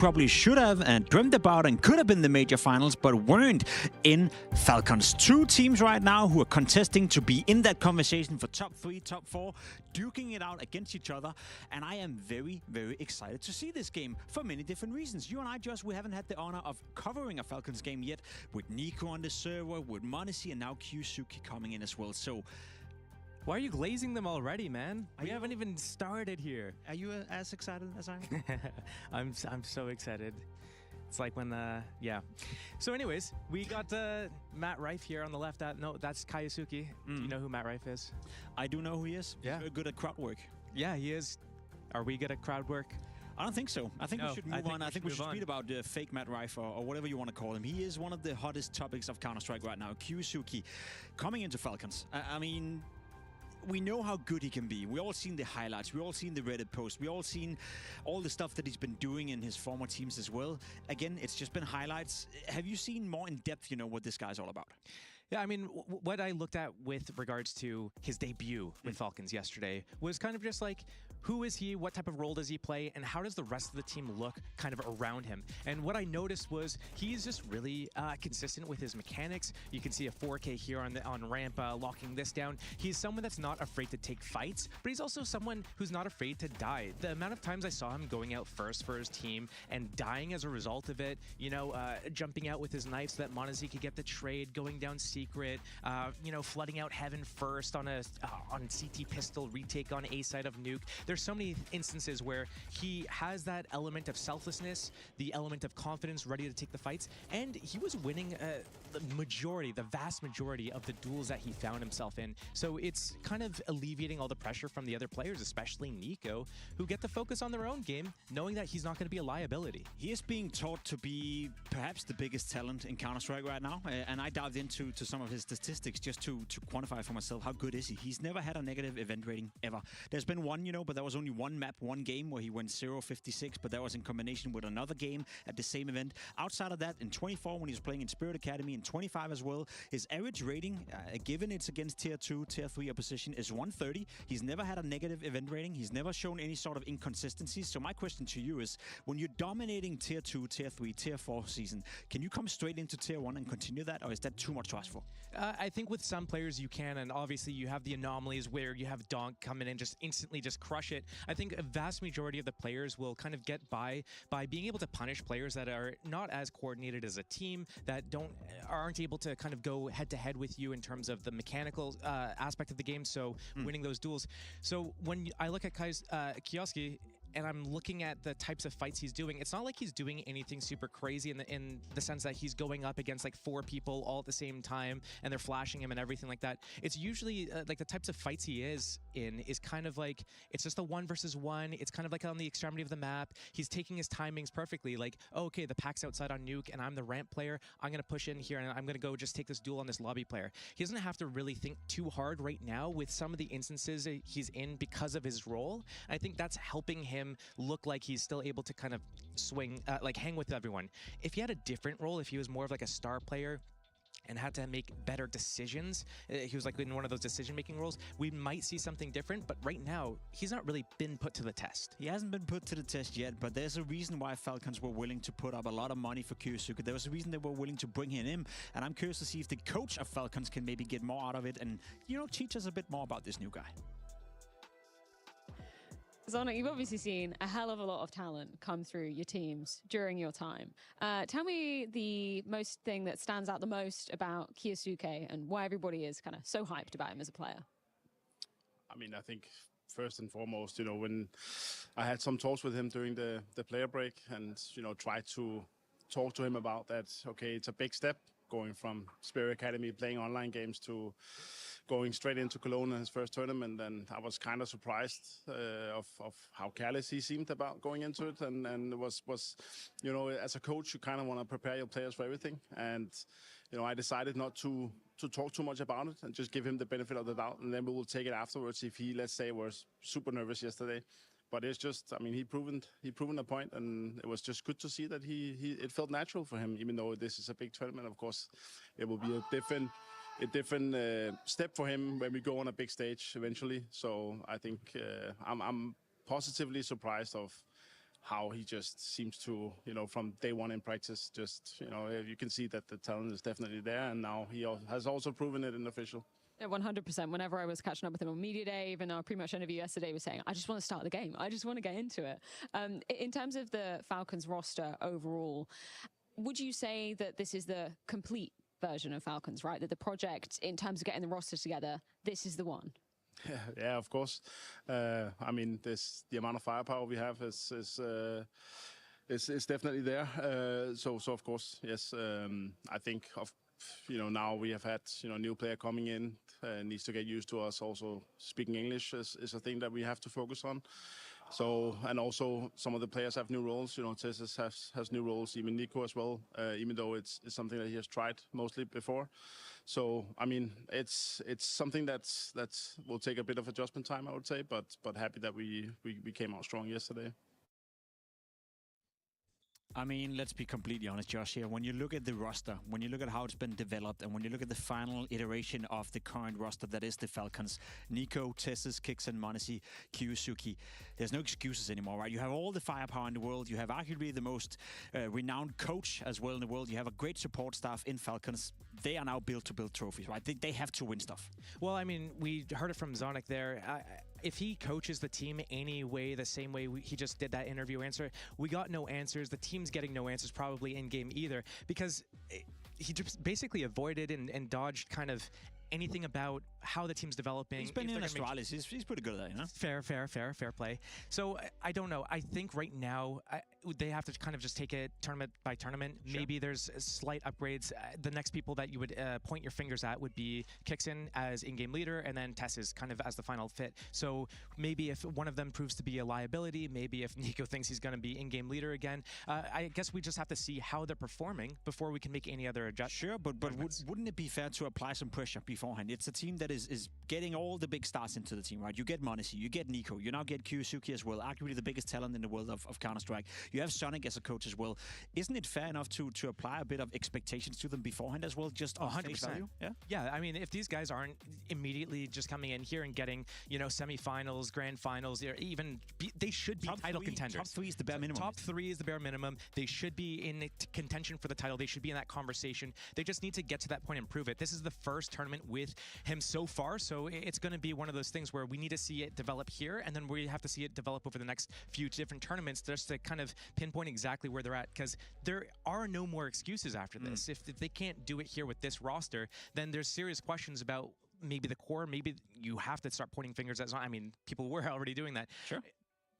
probably should have and dreamt about and could have been the major finals, but weren't in Falcons. Two teams right now who are contesting to be in that conversation for top 3, top 4, duking it out against each other. And I am very, very excited to see this game for many different reasons. You and I, Josh, we haven't had the honor of covering a Falcons game yet, with Nico on the server, with MongolZ, and now xush coming in as well. So why are you glazing them already, man? We haven't even started here. Are you as excited as I I'm am? so excited. It's like when, yeah. So anyways, we got Matt Rife here on the left. No, that's Kaisuke. Do you know who Matt Rife is? I do know who he is. Yeah. He's very good at crowd work. Yeah, he is. Are we good at crowd work? I don't think so. I think we should move on. I think we should speak about the fake Matt Rife or whatever you want to call him. He is one of the hottest topics of Counter-Strike right now. xush coming into Falcons. I mean, we know how good he can be. We all seen the highlights. We all seen the Reddit post. We all seen all the stuff that he's been doing in his former teams as well. Again, it's just been highlights. Have you seen more in depth, you know, what this guy's all about? Yeah, I mean, what I looked at with regards to his debut with Falcons yesterday was kind of just like, who is he? What type of role does he play? And how does the rest of the team look kind of around him? And what I noticed was he's just really consistent with his mechanics. You can see a 4K here on ramp, locking this down. He's someone that's not afraid to take fights, but he's also someone who's not afraid to die. The amount of times I saw him going out first for his team and dying as a result of it, you know, jumping out with his knife so that MongolZ could get the trade, going down secret, you know, flooding out heaven first on CT pistol, retake on A side of nuke. There's so many instances where he has that element of selflessness, the element of confidence, ready to take the fights, and he was winning the vast majority of the duels that he found himself in. So it's kind of alleviating all the pressure from the other players, especially Nico, who get to focus on their own game, knowing that he's not going to be a liability. He is being taught to be perhaps the biggest talent in Counter-Strike right now, and I dived into some of his statistics just to quantify for myself how good is he. He's never had a negative event rating ever. There's been one, you know, but there was only one map, one game where he went 0-56, but that was in combination with another game at the same event. Outside of that, in 24 when he was playing in Spirit Academy, in 25 as well, his average rating, given it's against tier 2, tier 3 opposition, is 130. He's never had a negative event rating. He's never shown any sort of inconsistencies. So my question to you is, when you're dominating tier 2, tier 3, tier 4 season, can you come straight into tier 1 and continue that, or is that too much to ask for? I think with some players you can, and obviously you have the anomalies where you have Donk come in and just instantly just crush it. I think a vast majority of the players will kind of get by being able to punish players that are not as coordinated as a team, that aren't able to kind of go head to head with you in terms of the mechanical aspect of the game, so winning those duels. So when I look at xush and I'm looking at the types of fights he's doing, it's not like he's doing anything super crazy in the sense that he's going up against like 4 people all at the same time and they're flashing him and everything like that. It's usually like the types of fights he is in is kind of like, it's just a 1 versus 1. It's kind of like on the extremity of the map. He's taking his timings perfectly. Like, oh, okay, the pack's outside on nuke and I'm the ramp player. I'm going to push in here and I'm going to go just take this duel on this lobby player. He doesn't have to really think too hard right now with some of the instances he's in because of his role. I think that's helping him look like he's still able to kind of swing, like hang with everyone. If he had a different role, if he was more of like a star player and had to make better decisions, he was like in one of those decision-making roles, we might see something different, but right now, he's not really been put to the test. He hasn't been put to the test yet, but there's a reason why Falcons were willing to put up a lot of money for xush. There was a reason they were willing to bring him in, and I'm curious to see if the coach of Falcons can maybe get more out of it and, you know, teach us a bit more about this new guy. Zona, you've obviously seen a hell of a lot of talent come through your teams during your time. Tell me the thing that stands out the most about xush and why everybody is kind of so hyped about him as a player. I mean, I think first and foremost, you know, when I had some talks with him during the player break and, you know, tried to talk to him about that, okay, it's a big step going from Spirit Academy playing online games to going straight into Cologne in his first tournament, and I was kind of surprised of how careless he seemed about going into it, and was you know, as a coach you kind of want to prepare your players for everything, and you know, I decided not to talk too much about it and just give him the benefit of the doubt, and then we will take it afterwards if he, let's say, was super nervous yesterday. But it's just, I mean, he proven a point, and it was just good to see that it felt natural for him, even though this is a big tournament. Of course, it will be a different step for him when we go on a big stage eventually. So I think I'm positively surprised of how he just seems to, from day one in practice, just, you can see that the talent is definitely there. And now he has also proven it in official. Yeah, 100%. Whenever I was catching up with him on media day, even our pretty much interview yesterday was saying, I just want to start the game. I just want to get into it. In terms of the Falcons roster overall, would you say that this is the complete version of Falcons, right? That the project, in terms of getting the roster together, this is the one? Yeah, of course. I mean, the amount of firepower we have is definitely there. So of course, yes. I think now we have had new player coming in, needs to get used to us. Also speaking English is a thing that we have to focus on. So, and also some of the players have new roles. Tegs has new roles, even Nico as well. Even though it's something that he has tried mostly before. So I mean, it's something that will take a bit of adjustment time, I would say. But happy that we came out strong yesterday. I mean, let's be completely honest, Josh, here. When you look at the roster, when you look at how it's been developed, and when you look at the final iteration of the current roster that is the Falcons, Nico, Tegs, Kicks, and Monesi, Kiyusuki, there's no excuses anymore, right? You have all the firepower in the world. You have arguably the most renowned coach as well in the world. You have a great support staff in Falcons. They are now built to build trophies, right? They have to win stuff. Well, I mean, we heard it from Zonic there. If he coaches the team any way, the same way he just did that interview answer, we got no answers. The team's getting no answers probably in game either, because he just basically avoided and dodged kind of anything about how the team's developing. He's been in Astralis. He's pretty good at that, Fair play. So I don't know. I think right now they have to kind of just take it tournament by tournament. Sure. Maybe there's slight upgrades. The next people that you would point your fingers at would be Kixon as in-game leader, and then Tess kind of as the final fit. So maybe if one of them proves to be a liability, maybe if Nico thinks he's going to be in-game leader again, I guess we just have to see how they're performing before we can make any other adjustments. Sure, but wouldn't it be fair to apply some pressure beforehand? It's a team that is getting all the big stars into the team, right? You get Monesi, you get Nico, you now get Kiyusuki as well, arguably the biggest talent in the world of Counter-Strike. You have Sonic as a coach as well. Isn't it fair enough to apply a bit of expectations to them beforehand as well, just on 100%. Face value? Yeah, I mean, if these guys aren't immediately just coming in here and getting, semifinals, grand finals, or even they should be title contenders. Top 3 is the bare minimum. Top 3 is the bare minimum. They should be in contention for the title. They should be in that conversation. They just need to get to that point and prove it. This is the first tournament with him so far, so it's going to be one of those things where we need to see it develop here, and then we have to see it develop over the next few different tournaments just to kind of pinpoint exactly where they're at, because there are no more excuses after this. If they can't do it here with this roster, then there's serious questions about maybe the core. Maybe you have to start pointing fingers at, I mean, people were already doing that. Sure.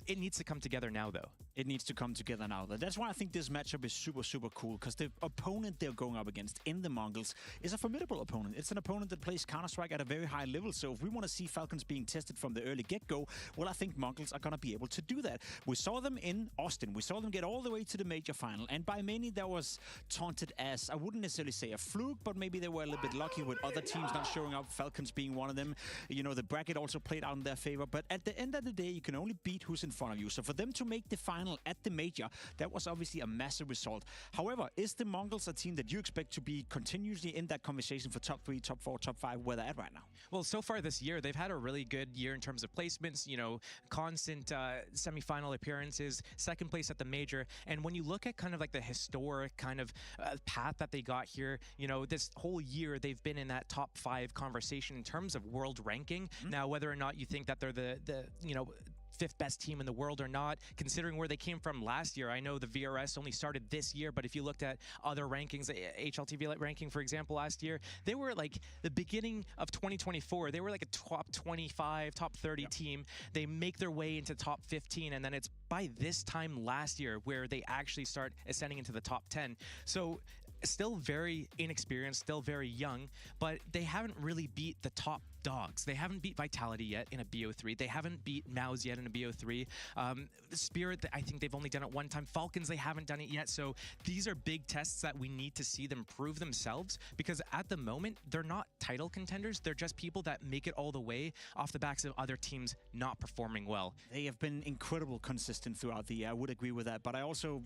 It needs to come together now, though. It needs to come together now. That's why I think this matchup is super, super cool, because the opponent they're going up against in the MongolZ is a formidable opponent. It's an opponent that plays Counter-Strike at a very high level, so if we want to see Falcons being tested from the early get-go, well, I think MongolZ are going to be able to do that. We saw them in Austin. We saw them get all the way to the major final, and by many that was taunted as, I wouldn't necessarily say a fluke, but maybe they were a little bit lucky with other teams not showing up, Falcons being one of them. The bracket also played out in their favor, but at the end of the day, you can only beat who's in front of you. So for them to make the final at the major, that was obviously a massive result. However, is the MongolZ a team that you expect to be continuously in that conversation for top 3, top 4, top 5, where they're at right now? Well, so far this year, they've had a really good year in terms of placements, constant semi-final appearances, second place at the major. And when you look at kind of like the historic kind of path that they got here, this whole year, they've been in that top 5 conversation in terms of world ranking. Now, whether or not you think that they're the 5th best team in the world or not, considering where they came from last year. I know the VRS only started this year, but if you looked at other rankings, HLTV ranking, for example, last year, they were like the beginning of 2024. They were like a top 25, top 30 team. They make their way into top 15, and then it's by this time last year where they actually start ascending into the top 10. So still very inexperienced, still very young, but they haven't really beat the top dogs. They haven't beat Vitality yet in a BO3. They haven't beat MongolZ yet in a BO3. Spirit, I think they've only done it one time. Falcons, they haven't done it yet. So these are big tests that we need to see them prove themselves, because at the moment, they're not title contenders. They're just people that make it all the way off the backs of other teams not performing well. They have been incredible consistent throughout the year. I would agree with that. But I also,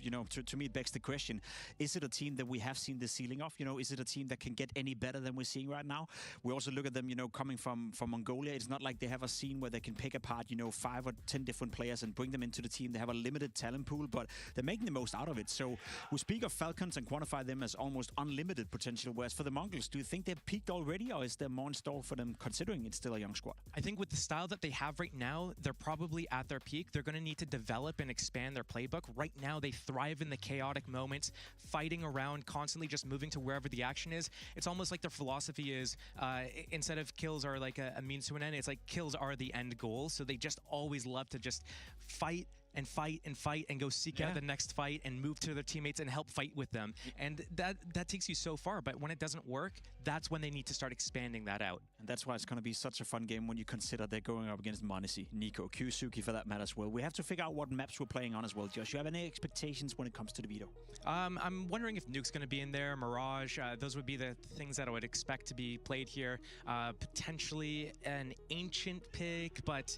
to me, it begs the question, is it a team that we have seen the ceiling of. You know, is it a team that can get any better than we're seeing right now? We also look at them, you know, coming from Mongolia. It's not like they have a scene where they can pick apart, you know, 5 or 10 different players and bring them into the team. They have a limited talent pool, but they're making the most out of it. So we speak of Falcons and quantify them as almost unlimited potential, whereas for the Mongols, do you think they've peaked already, or is there more in store for them, considering it's still a young squad? I think with the style that they have right now, they're probably at their peak. They're going to need to develop and expand their playbook. Right now, they thrive in the chaotic moments, fighting around, constantly just moving to wherever the action is. It's almost like their philosophy is, instead of kills are like a means to an end, it's like kills are the end goal. So they just always love to just fight and fight and fight and go seek out the next fight and move to their teammates and help fight with them. And that takes you so far, but when it doesn't work, that's when they need to start expanding that out. And that's why it's going to be such a fun game when you consider they're going up against MongolZ, Nico, xush for that matter as well. We have to figure out what maps we're playing on as well. Josh, you have any expectations when it comes to the veto? I'm wondering if Nuke's going to be in there, Mirage. Those would be the things that I would expect to be played here. Potentially an Ancient pick, but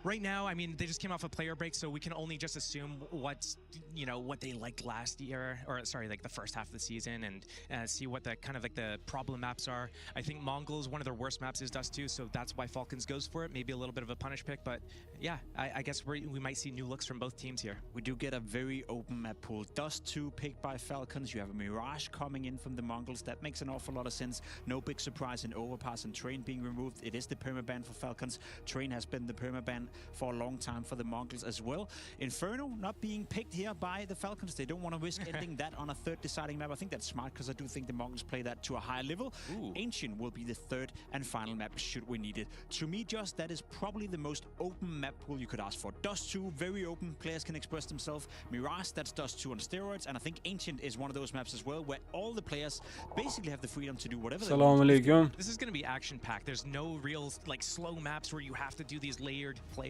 right now, I mean, they just came off a player break, so we can only just assume what's, you know, what they liked last year, or sorry, like the first half of the season, and see what the kind of like the problem maps are. I think Mongols, one of their worst maps is Dust 2, so that's why Falcons goes for it. Maybe a little bit of a punish pick, but yeah, I guess we might see new looks from both teams here. We do get a very open map pool. Dust 2 picked by Falcons. You have a Mirage coming in from the Mongols. That makes an awful lot of sense. No big surprise in Overpass and Train being removed. It is the permaban for Falcons. Train has been the permaban for a long time for the Mongols as well. Inferno not being picked here by the Falcons. They don't want to risk ending that on a third deciding map. I think that's smart because I do think the Mongols play that to a higher level. Ooh. Ancient will be the third and final map should we need it. To me, just that is probably the most open map pool you could ask for. Dust 2, very open. Players can express themselves. Mirage, that's Dust 2 on steroids. And I think Ancient is one of those maps as well where all the players basically have the freedom to do whatever they want. Aleykum. This is going to be action-packed. There's no real like slow maps where you have to do these layered plays.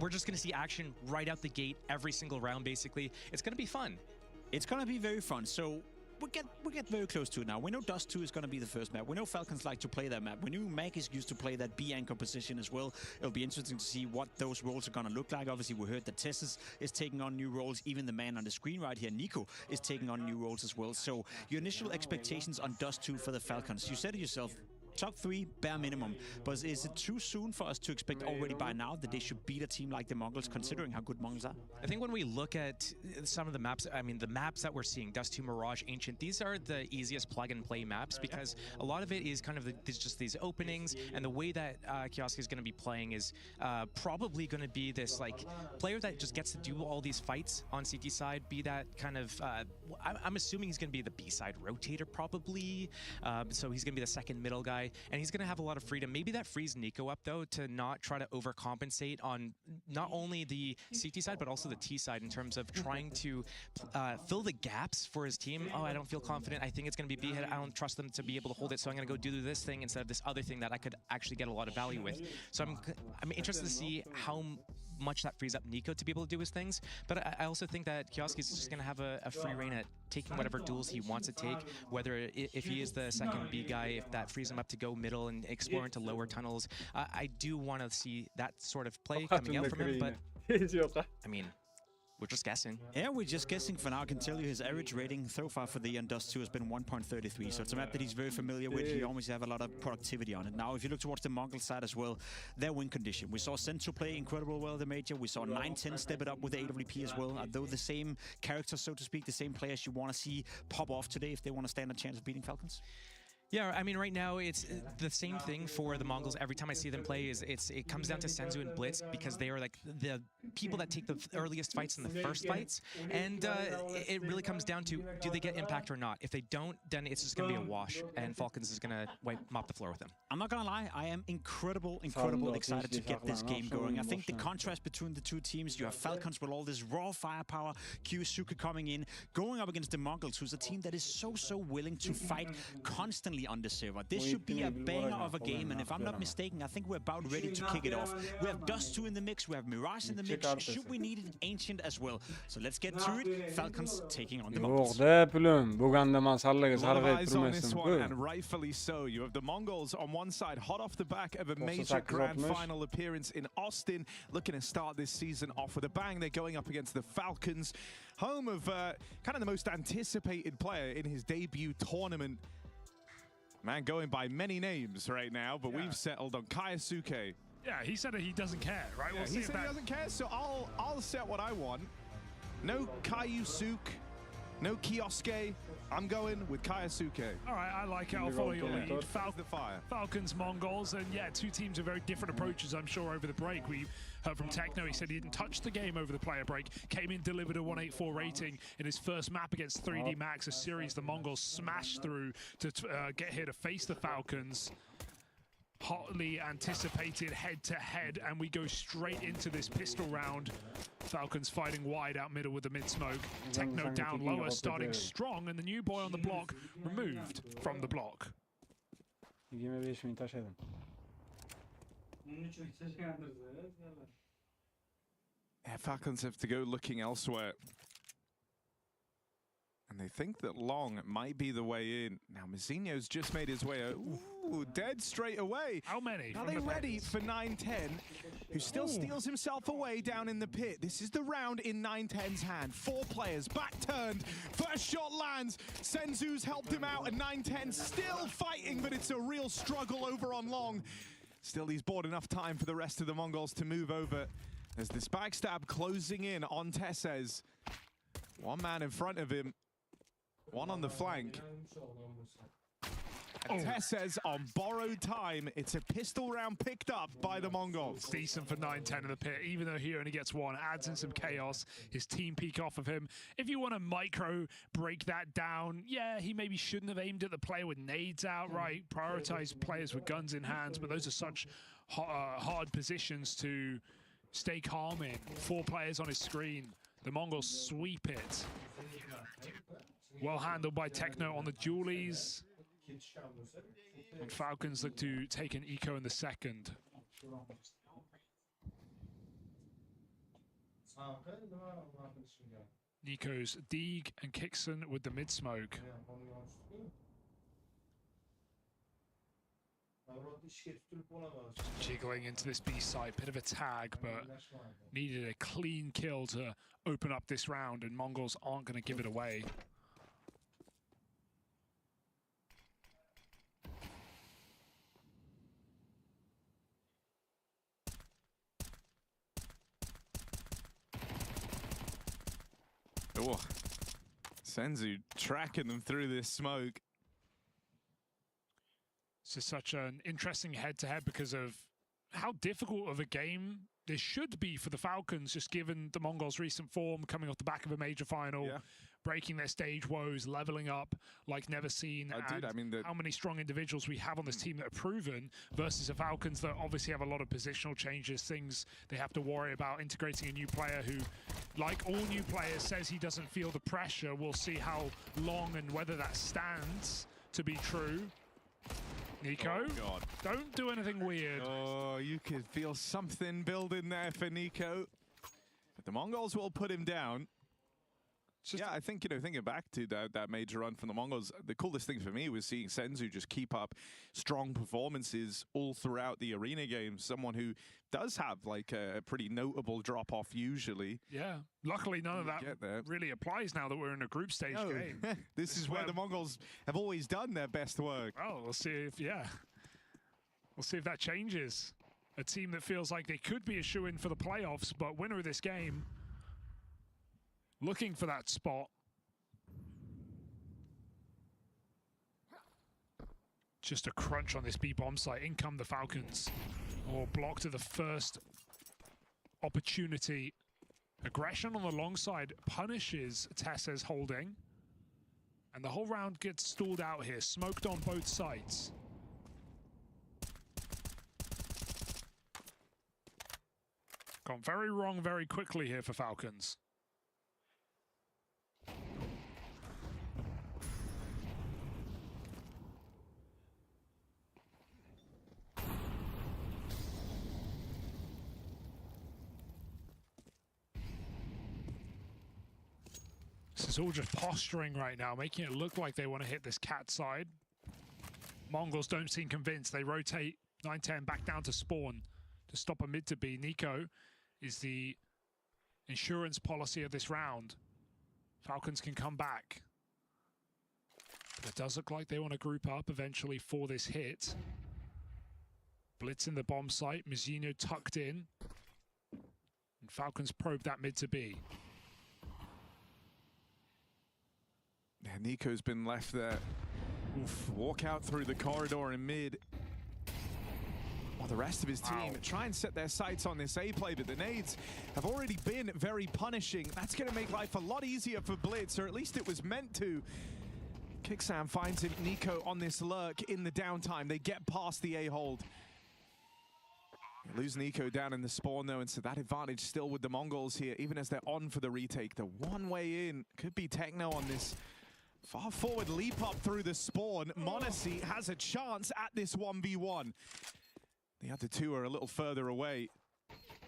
We're just going to see action right out the gate every single round, basically. It's going to be fun. It's going to be very fun. So we get very close to it now. We know Dust 2 is going to be the first map. We know Falcons like to play that map. We knew Mag is used to play that B anchor position as well. It'll be interesting to see what those roles are going to look like. Obviously, we heard that Tessus is taking on new roles. Even the man on the screen right here, Nico, is taking on new roles as well. So your initial expectations on Dust 2 for the Falcons. You said it yourself. Top 3, bare minimum. But is it too soon for us to expect already by now that they should beat a team like the Mongols, considering how good Mongols are? I think when we look at some of the maps, I mean, the maps that we're seeing, Dust 2, Mirage, Ancient, these are the easiest plug-and-play maps because a lot of it is kind of just these openings, and the way that xush is going to be playing is probably going to be this, like, player that just gets to do all these fights on CT side, be that kind of, I'm assuming he's going to be the B-side rotator, probably, so he's going to be the second middle guy. And he's going to have a lot of freedom. Maybe that frees Nico up, though, to not try to overcompensate on not only the CT side, but also the T side in terms of trying to fill the gaps for his team. Oh, I don't feel confident. I think it's going to be B-head. I don't trust them to be able to hold it, so I'm going to go do this thing instead of this other thing that I could actually get a lot of value with. So I'm interested to see how much that frees up Nico to be able to do his things. But I also think that xush is just going to have a free reign at taking whatever duels he wants to take, whether if he is the second B guy, if that frees him up to go middle and explore into lower tunnels. I do want to see that sort of play coming out from him, but I mean, we're just guessing. Yeah, we're just guessing for now. I can tell you his average rating so far for the Dust 2 has been 1.33, so it's a map that he's very familiar with. He always have a lot of productivity on it. Now, if you look towards the Mongol side as well, their win condition. We saw Central play incredible well the major. We saw 9-10 step it up with the AWP as well. Though the same characters, so to speak, the same players you want to see pop off today if they want to stand a chance of beating Falcons. Yeah, I mean, right now it's the same thing for the Mongols. Every time I see them play, it comes down to Senzu and Blitz because they are like the people that take the earliest fights and the first fights, and it really comes down to do they get impact or not. If they don't, then it's just going to be a wash, and Falcons is going to mop the floor with them. I'm not going to lie, I am incredible excited to get this game going. I think the contrast between the two teams, you have Falcons with all this raw firepower, xush coming in, going up against the Mongols, who's a team that is so willing to fight constantly finally on the server. This should be a banger of a game, and if I'm not mistaken, I think we're about ready to kick it off. We have Dust 2 in the mix, we have Mirage in the mix, should we need an Ancient as well. So let's get to it. Falcons taking on the Mongols. And rightfully so. You have the Mongols on one side, hot off the back of a major grand final appearance in Austin, looking to start this season off with a bang. They're going up against the Falcons, home of kind of the most anticipated player in his debut tournament. Man going by many names right now, but we've settled on Kaisuke. Yeah, he said that he doesn't care, right? Yeah, We'll he said he doesn't care, so I'll set what I want. No Kaisuke, no Kioske. I'm going with Kaisuke. All right, I like it. I'll follow your lead. Falcons, Mongols, and yeah, two teams with very different approaches, I'm sure, over the break. We heard from Techno, he said he didn't touch the game over the player break, came in, delivered a 184 rating in his first map against 3D Max, a series the Mongols smashed through to get here to face the Falcons. Hotly anticipated head-to-head, and we go straight into this pistol round. Falcons fighting wide out middle with the mid-smoke. Techno down lower, starting strong, and the new boy on the block removed from the block. Yeah, Falcons have to go looking elsewhere. And they think that long might be the way in. Now, Mazzinho's just made his way out. Ooh, dead straight away. How many? Are they ready for 910, who still steals himself away down in the pit? This is the round in 910's hand. 4 players, back turned. First shot lands. Senzu's helped him out, and 910 still fighting, but it's a real struggle over on long. Still, he's bought enough time for the rest of the Mongols to move over. There's this backstab closing in on Tesses. One man in front of him. One on the flank. And Tesses on borrowed time. It's a pistol round picked up by the Mongols. Decent for 910 in the pit, even though he only gets one. Adds in some chaos. His team peek off of him. If you want to micro break that down, yeah, he maybe shouldn't have aimed at the player with nades out, right? Prioritize players with guns in hands, but those are such hard positions to stay calm in. 4 players on his screen. The Mongols sweep it. Well handled by Techno on the dualies. And Falcons look to take an eco in the second. Nico's Deeg and Kixon with the mid-smoke. Jiggling into this B side, bit of a tag, but needed a clean kill to open up this round, and Mongols aren't going to give it away. Oh, Senzu tracking them through this smoke. This is such an interesting head-to-head because of how difficult of a game this should be for the Falcons, just given the Mongols' recent form, coming off the back of a major final, breaking their stage woes, leveling up like never seen. How many strong individuals we have on this team that are proven versus the Falcons that obviously have a lot of positional changes, things they have to worry about, integrating a new player who, like all new players, says he doesn't feel the pressure. We'll see how long and whether that stands to be true. Nico, don't do anything weird. Oh, you could feel something building there for Nico. But the Mongols will put him down. Yeah, I think, thinking back to that major run from the Mongols, the coolest thing for me was seeing Senzu just keep up strong performances all throughout the arena games. Someone who does have like a pretty notable drop-off usually. Yeah, luckily none of that really applies now that we're in a group stage game. This is where the Mongols have always done their best work. Oh, we'll see if that changes. A team that feels like they could be a shoo-in for the playoffs, but winner of this game, looking for that spot. Just a crunch on this B-bomb site. In come the Falcons. Or blocked at the first opportunity. Aggression on the long side punishes Tesses holding. And the whole round gets stalled out here. Smoked on both sides. Gone very wrong very quickly here for Falcons. Falcons all just posturing right now, making it look like they want to hit this cat side. Mongols don't seem convinced. They rotate 9-10 back down to spawn to stop a mid to B. Nico is the insurance policy of this round. Falcons can come back. But it does look like they want to group up eventually for this hit. Blitz in the bomb site. Mizzino tucked in. And Falcons probe that mid to B. Yeah, Nico's been left there. Oof, walk out through the corridor in mid. While the rest of his team try and set their sights on this A play, but the nades have already been very punishing. That's going to make life a lot easier for Blitz, or at least it was meant to. Kicksam finds him, Nico on this lurk in the downtime. They get past the A hold. They lose Nico down in the spawn though, and so that advantage still with the Mongols here, even as they're on for the retake. The one way in could be Techno on this far forward leap up through the spawn. MongolZ has a chance at this 1v1. The other two are a little further away.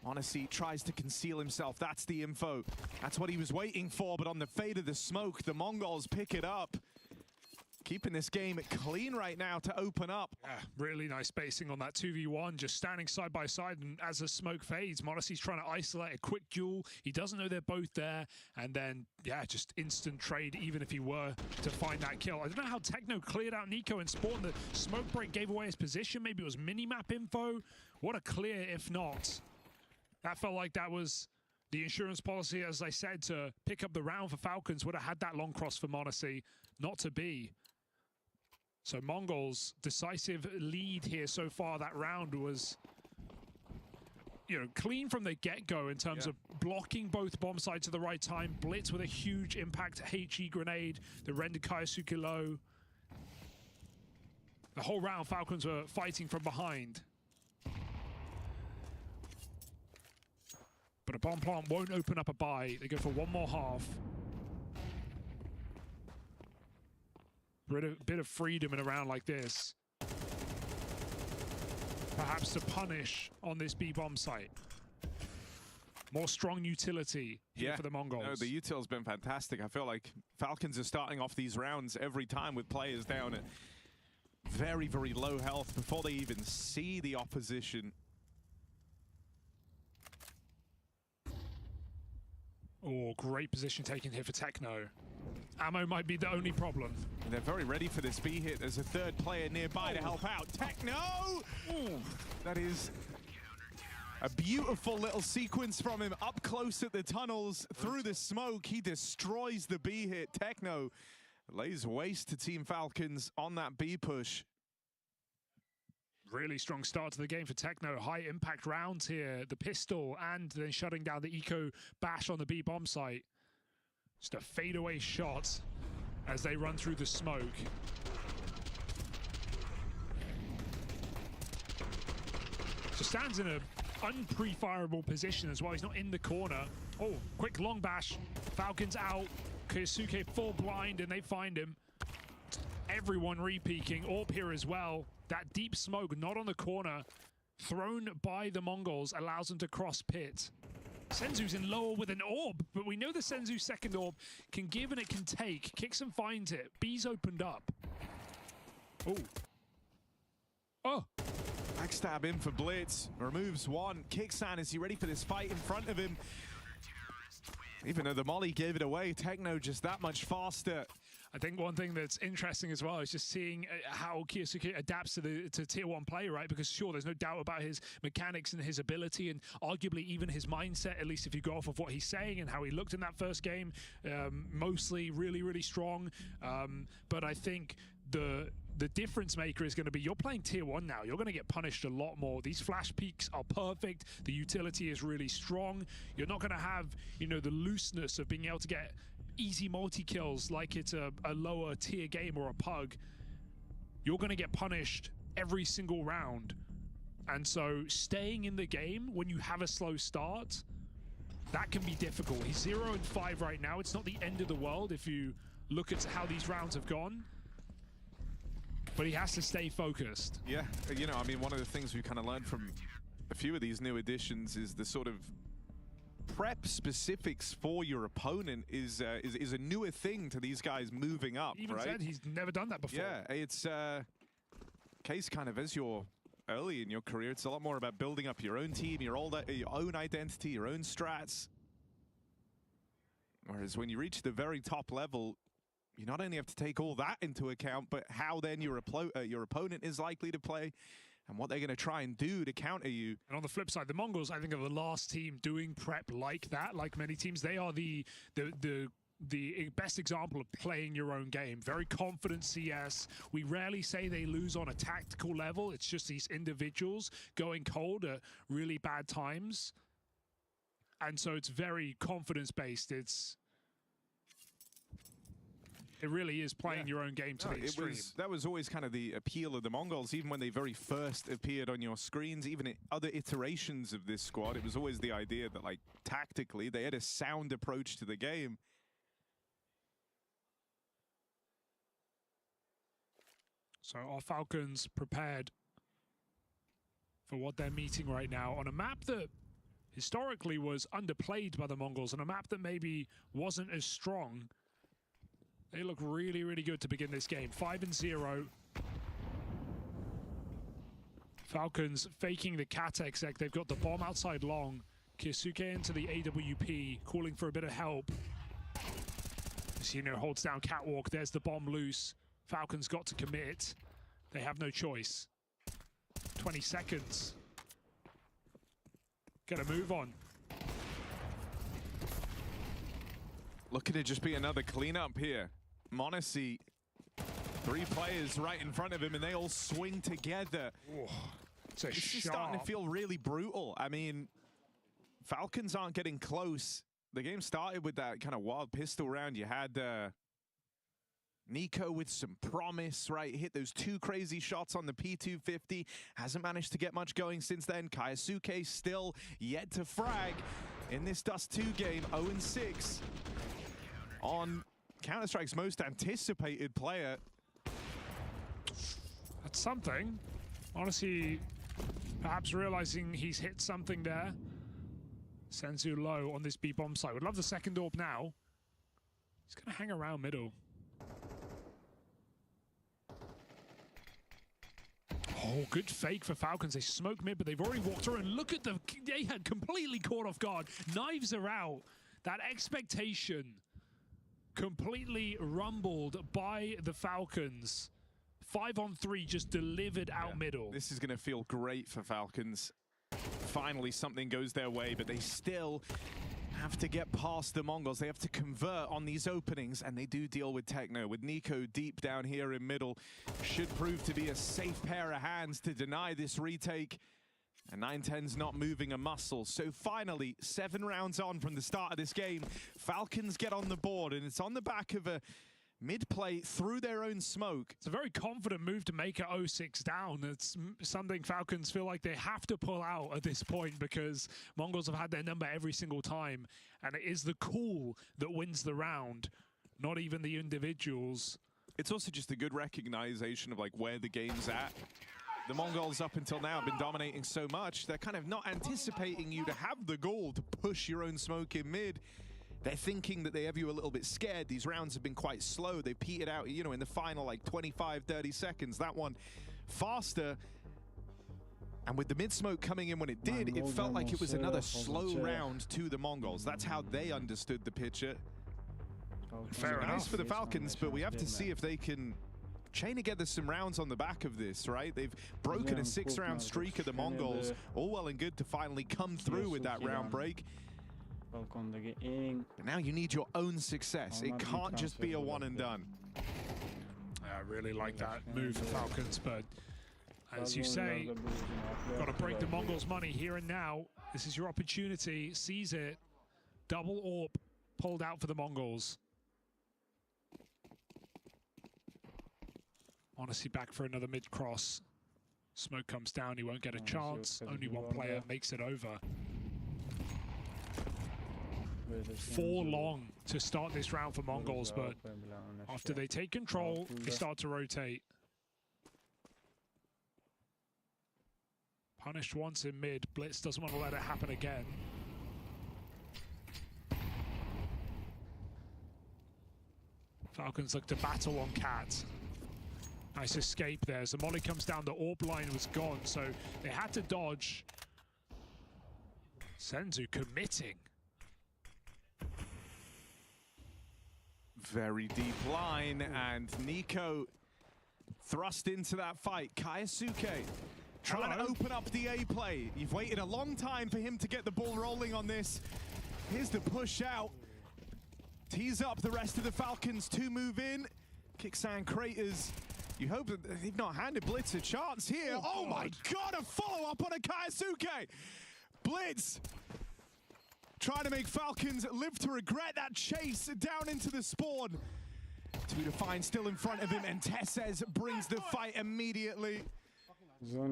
MongolZ tries to conceal himself. That's the info. That's what he was waiting for, but on the fade of the smoke, the Mongols pick it up. Keeping this game clean right now to open up. Yeah, really nice spacing on that 2v1, just standing side by side, and as the smoke fades, MongolZ's trying to isolate a quick duel. He doesn't know they're both there, and then, yeah, just instant trade, even if he were to find that kill. I don't know how Techno cleared out Nico and spawned. The smoke break gave away his position. Maybe it was mini-map info. What a clear, if not. That felt like that was the insurance policy, as I said, to pick up the round for Falcons. Would have had that long cross for MongolZ, not to be. So Mongols' decisive lead here so far, that round was, you know, clean from the get-go in terms of blocking both bomb sides at the right time. Blitz with a huge impact HE grenade, the rendered Kaisuke low. The whole round, Falcons were fighting from behind. But a bomb plant won't open up a buy. They go for one more half. Bit of freedom in a round like this. Perhaps to punish on this B bomb site. More strong utility here for the Mongols. No, the util's been fantastic. I feel like Falcons are starting off these rounds every time with players down at very, very low health before they even see the opposition. Oh, great position taken here for Techno. Ammo might be the only problem. And they're very ready for this B hit. There's a third player nearby to help out. Techno! Ooh, that is a beautiful little sequence from him. Up close at the tunnels, through the smoke. He destroys the B hit. Techno lays waste to Team Falcons on that B push. Really strong start to the game for Techno. High impact rounds here. The pistol and then shutting down the eco bash on the B bomb site. Just a fadeaway shot as they run through the smoke. So stands in an unpre-fireable position as well. He's not in the corner. Oh, quick long bash. Falcons out. Keisuke full blind and they find him. Everyone re-peeking. Orb here as well. That deep smoke, not on the corner, thrown by the Mongols, allows them to cross pit. Senzu's in lower with an orb, but we know the Senzu second orb can give and it can take. Kicksan finds it. B's opened up. Oh. Oh. Backstab in for Blitz. Removes one. Kicksan, is he ready for this fight in front of him? Even though the molly gave it away, Techno just that much faster. I think one thing that's interesting as well is just seeing how Keisuke adapts to tier 1 play, right? Because sure, there's no doubt about his mechanics and his ability and arguably even his mindset, at least if you go off of what he's saying and how he looked in that first game. Mostly really, really strong. But I think the difference maker is going to be you're playing tier 1 now. You're going to get punished a lot more. These flash peaks are perfect. The utility is really strong. You're not going to have, you know, the looseness of being able to get easy multi-kills like it's a lower tier game or a pug. You're going to get punished every single round. And so staying in the game when you have a slow start, that can be difficult. He's 0-5 right now. It's not the end of the world if you look at how these rounds have gone. But he has to stay focused. Yeah, you know, I mean, one of the things we kind of learned from a few of these new additions is the sort of prep specifics for your opponent is a newer thing to these guys moving up, He even right? said he's never done that before. Yeah, it's case kind of as you're early in your career, it's a lot more about building up your own team, your own identity, your own strats. Whereas when you reach the very top level, you not only have to take all that into account, but how then your opponent is likely to play and what they're going to try and do to counter you. And on the flip side, the Mongols, I think, are the last team doing prep like that. Like many teams, they are the best example of playing your own game. Very confident CS. We rarely say they lose on a tactical level. It's just these individuals going cold at really bad times. And so it's very confidence-based. It really is playing your own game to the extreme. That was always kind of the appeal of the Mongols, even when they very first appeared on your screens, even in other iterations of this squad. It was always the idea that, like, tactically, they had a sound approach to the game. So our Falcons prepared for what they're meeting right now on a map that historically was underplayed by the Mongols, and a map that maybe wasn't as strong. They look really, really good to begin this game. 5-0. Falcons faking the cat exec. They've got the bomb outside long. Kyosuke into the AWP, calling for a bit of help. Sino holds down catwalk. There's the bomb loose. Falcons got to commit. They have no choice. 20 seconds. Get a move on. Looking to just be another cleanup here. MongolZ, 3 players right in front of him, and they all swing together. Oh, it's a This is starting to feel really brutal. I mean, Falcons aren't getting close. The game started with that kind of wild pistol round. You had Nico with some promise, right? Hit those 2 crazy shots on the P250. Hasn't managed to get much going since then. Kyosuke still yet to frag in this Dust 2 game, 0-6 on Counter-Strike's most anticipated player. That's something. Honestly, perhaps realizing he's hit something there. Senzu low on this B-bomb site. Would love the second AWP now. He's going to hang around middle. Oh, good fake for Falcons. They smoke mid, but they've already walked through. And look at the... They had completely caught off guard. Knives are out. That expectation completely rumbled by the Falcons. 5-on-3 just delivered out middle. This is going to feel great for Falcons. Finally, something goes their way, but they still have to get past the Mongols. They have to convert on these openings, and they do deal with Techno. With Nico deep down here in middle, should prove to be a safe pair of hands to deny this retake. And 910's not moving a muscle. So finally, 7 rounds on from the start of this game, Falcons get on the board, and it's on the back of a mid-play through their own smoke. It's a very confident move to make it 0-6 down. It's something Falcons feel like they have to pull out at this point because Mongols have had their number every single time, and it is the call that wins the round, not even the individuals. It's also just a good recognition of, like, where the game's at. The Mongols up until now have been dominating so much, they're kind of not anticipating you to have the goal to push your own smoke in mid. They're thinking that they have you a little bit scared. These rounds have been quite slow. They petered out, you know, in the final, like 25, 30 seconds. That one faster. And with the mid-smoke coming in when it did, it felt like it was another slow round to the Mongols. That's how they understood the picture. Fair enough. Nice for the Falcons, but we have to see if they can chain together some rounds on the back of this, right? They've broken a 6-round streak of the Mongols. All well and good to finally come through with that round break. But now you need your own success. It can't just be a one and done. I really like that move for Falcons, but as you say, got to break the Mongols' money here and now. This is your opportunity. Seize it. Double AWP pulled out for the Mongols. Honestly, back for another mid-cross. Smoke comes down, he won't get a chance. Only one player makes it over. 4 long to start this round for Mongols, but after they take control, they start to rotate. Punished once in mid. Blitz doesn't want to let it happen again. Falcons look to battle on Cat. Nice escape there. As the molly comes down, the orb line was gone, so they had to dodge. Senzu committing. Very deep line, and Nico thrust into that fight. Kaisuke trying to open up the A play. You've waited a long time for him to get the ball rolling on this. Here's the push out. Tease up the rest of the Falcons to move in. Kickstand Craters. You hope that they've not handed Blitz a chance here. Oh my God, a follow-up on a Kaisuke. Blitz trying to make Falcons live to regret that chase down into the spawn. 2 to find still in front of him, and Tesses brings the fight immediately. Ooh,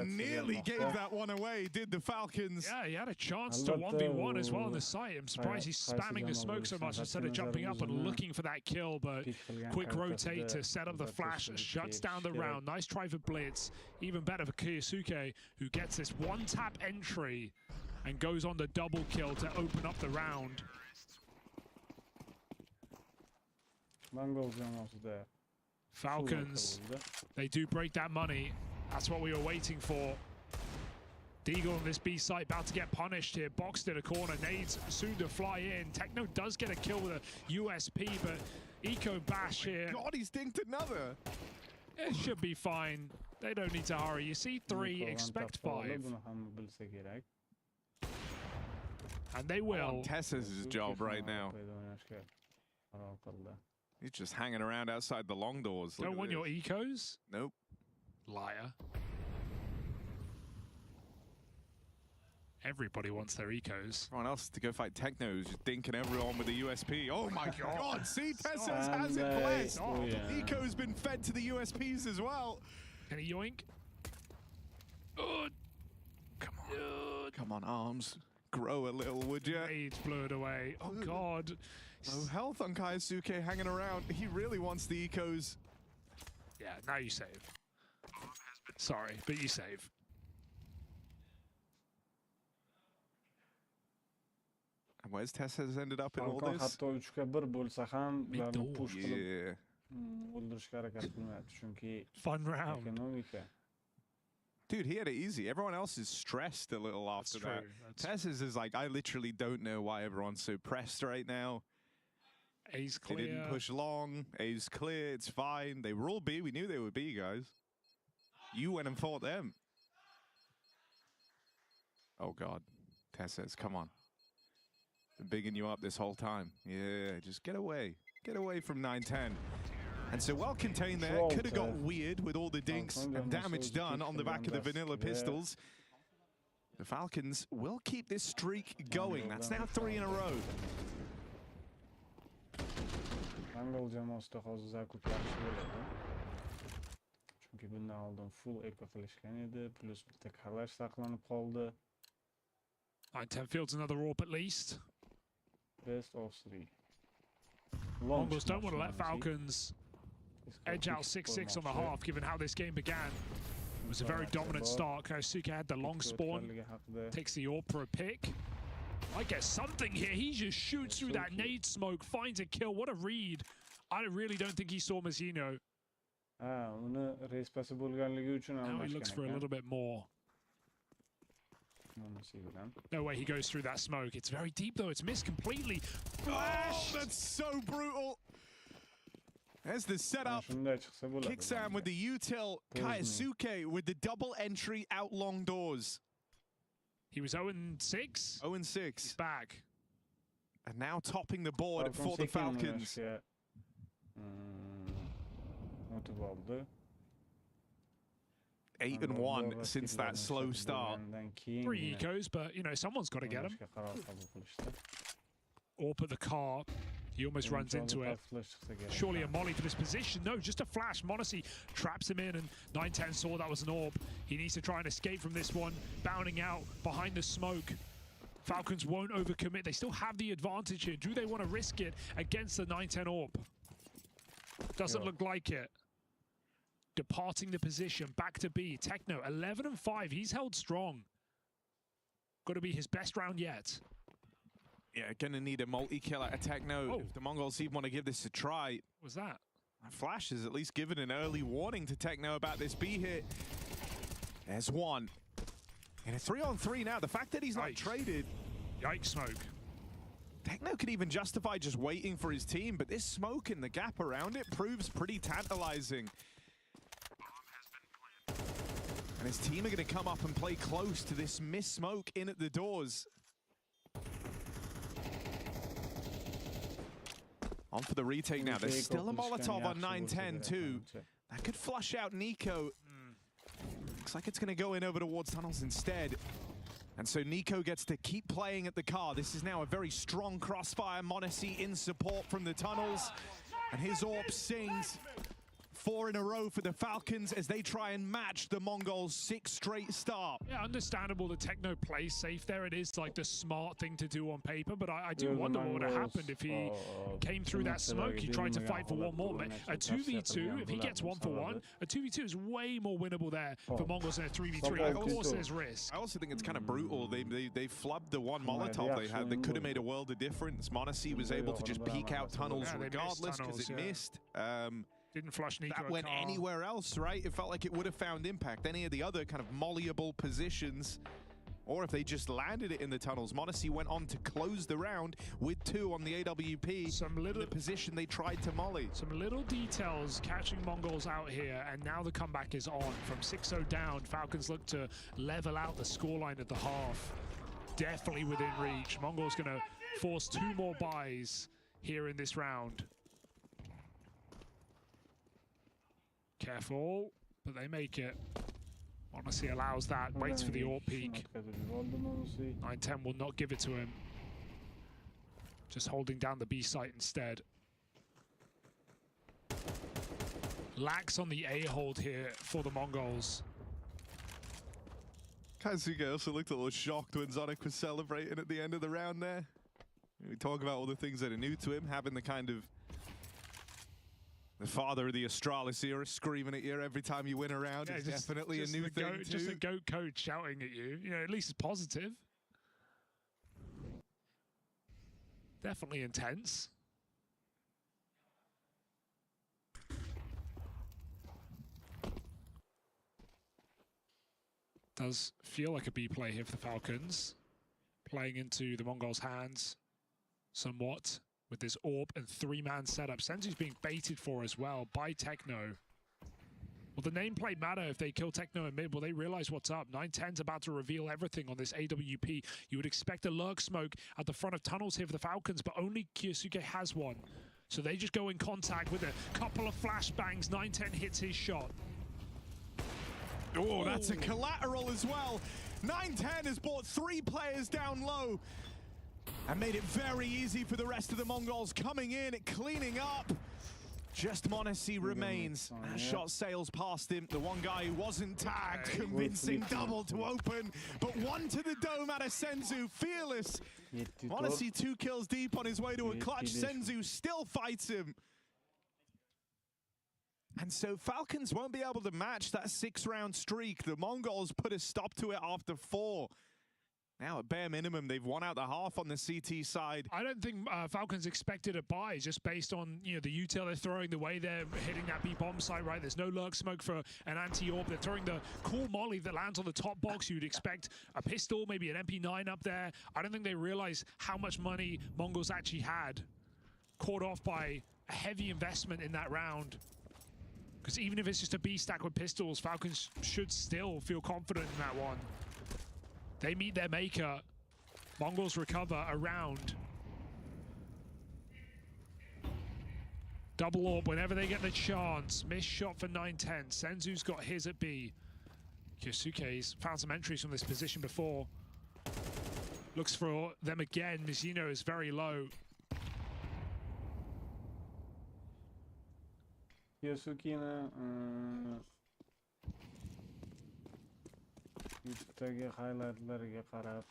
nearly gave that one away, did the Falcons. Yeah, he had a chance to 1v1 as well on the site. I'm surprised he's spamming the smoke so much instead of jumping up and looking for that kill, but quick rotate to set up the flash, shuts down the round. Nice try for Blitz. Even better for Kiyosuke, who gets this one-tap entry and goes on the double kill to open up the round. MongolZ almost there. Falcons, they do break that money. That's what we were waiting for. Deagle on this B site about to get punished here. Boxed in a corner, nades soon to fly in. Techno does get a kill with a USP, but Eco Bash here. God, he's dinked another. It should be fine. They don't need to hurry. You see 3, expect 5. And they will. Tesses' job right now. He's just hanging around outside the long doors. Don't want your ecos? Nope. Liar. Everybody wants their ecos. Everyone else to go fight Techno, just dinking everyone with the USP. Oh my God, see, Tesses has it blessed. Oh, yeah. Eco's been fed to the USPs as well. Can he yoink? Good. Come on. Come on, arms. Grow a little, would you? Nades blew it away. Oh God. No health on Kaisuke hanging around. He really wants the ecos. Yeah, now you save. Sorry, but you save. And where's Tesses ended up in all this? Hatto 3-1 bo'lsa ham ularni push Yeah. qilib o'ldirishga harakat qilmayapti, chunki Fun round. ekonomika. Dude, he had it easy. Everyone else is stressed a little after that. Tesses is like, I literally don't know why everyone's so pressed right now. A's clear. They didn't push long. A's clear. It's fine. They were all B. We knew they were B, guys. You went and fought them. Oh, God. Tesses, come on. Been bigging you up this whole time. Yeah, just get away. Get away from 9-10. And so well contained there. Could have got weird with all the dinks and damage done on the back of the vanilla pistols. The Falcons will keep this streak going. That's now 3 in a row. MongolZ jamoasida hozir zakut yaxshi bo'ladi. Chunki bundan oldin full eco qilishgan edi, plus bitta kalash saqlanib qoldi. 9-10 fields another AWP at least. Best of 3. Mongols don't want to let Falcons edge out 6-6 on the half, given how this game began. It was a very dominant start. Kaisuke had the long spawn, takes the AWP for a pick. I get something here. He just shoots through that nade smoke, finds a kill. What a read. I really don't think he saw Mazzino. Uni respasi bo'lganligi uchun Now he looks for a little bit more. No way he goes through that smoke. It's very deep though. It's missed completely. Oh, that's so brutal. There's the setup. Kicksam with the util. Kaisuke with the double entry out long doors. He was 0-6. 0-6. He's back. And now topping the board for the Falcons. 8-1 since that slow start. 3 ecos, but you know, someone's got to get him. Or put the car. He almost runs into it. Surely a molly for this position. No, just a flash. m0NESY traps him in, and 9-10 saw that was an AWP. He needs to try and escape from this one. Bounding out behind the smoke. Falcons won't overcommit. They still have the advantage here. Do they want to risk it against the 9-10 AWP? Doesn't look like it. Departing the position. Back to B. Techno, 11-5. He's held strong. Got to be his best round yet. Yeah, gonna need a multi-kill at a Techno if the MongolZ want to give this a try. What was that? Flash has at least given an early warning to Techno about this B hit. There's one. And a 3-on-3 now. The fact that he's not traded. Yikes smoke. Techno could even justify just waiting for his team, but this smoke and the gap around it proves pretty tantalizing. And his team are going to come up and play close to this missed smoke in at the doors. On for the retake now. There's still a Molotov on 9-10 too. That could flush out Nico. Looks like it's going to go in over towards tunnels instead. And so Nico gets to keep playing at the car. This is now a very strong crossfire. MongolZ in support from the tunnels. And his AWP sings 4 in a row for the Falcons as they try and match the Mongols' 6 straight start. Yeah, understandable the Techno plays safe there. It is like the smart thing to do on paper, but I do wonder what would have happened if he came through that smoke. He tried to fight for one more. A 2v2, if he gets 1 for 1, a 2v2 is way more winnable there for Mongols than a 3v3. Of course there's risk. I also think it's kind of brutal. They flubbed the one Molotov they had that could have made a world of difference. MongolZ was able to just peek out tunnels regardless because it missed. Didn't flush Nico. That went anywhere else, right? It felt like it would have found impact. Any of the other kind of mollyable positions, or if they just landed it in the tunnels. MongolZ went on to close the round with 2 on the AWP. In the position they tried to molly. Some little details catching Mongols out here, and now the comeback is on. From 6-0 down, Falcons look to level out the scoreline at the half. Definitely within reach. Mongols gonna force 2 more buys here in this round. Careful, but they make it. MongolZ allows that, waits for the AWP peak. 9-10 will not give it to him. Just holding down the B site instead. Lax on the A hold here for the Mongols. Kazuga also looked a little shocked when Zonic was celebrating at the end of the round there. We talk about all the things that are new to him, having the kind of the father of the Astralis era screaming at you every time you win a round is definitely a new thing too. Just a GOAT coach shouting at you. You know, at least it's positive. Definitely intense. Does feel like a B play here for the Falcons. Playing into the Mongols' hands somewhat with this AWP and 3-man setup. senzu's being baited for as well by Techno. Will the nameplate matter if they kill Techno in mid? Will they realize what's up? 9-10's about to reveal everything on this AWP. You would expect a lurk smoke at the front of tunnels here for the Falcons, but only Kyosuke has one. So they just go in contact with a couple of flashbangs. 9-10 hits his shot. Oh, that's a collateral as well. 9-10 has brought 3 players down low and made it very easy for the rest of the Mongols coming in, cleaning up. Just MongolZ remains. That shot sails past him. The one guy who wasn't tagged, convincing double to open, but 1 to the dome out of senzu, fearless. MongolZ 2 kills deep on his way to a clutch. senzu still fights him. And so Falcons won't be able to match that 6-round streak. The Mongols put a stop to it after 4. Now, at bare minimum, they've won out the half on the CT side. I don't think Falcons expected a buy just based on the util they're throwing, the way they're hitting that B bomb site, right? There's no lurk smoke for an anti-AWP. They're throwing the cool molly that lands on the top box. You'd expect a pistol, maybe an MP9 up there. I don't think they realized how much money Mongols actually had. Caught off by a heavy investment in that round. Because even if it's just a B stack with pistols, Falcons should still feel confident in that one. They meet their maker. Mongols recover a round. Double AWP whenever they get the chance. Missed shot for 9-10. senzu's got his at B. Kyosuke's found some entries from this position before. Looks for them again. Mizuno is very low. Kyosuke'ni YouTube'dagi highlightlarga qarab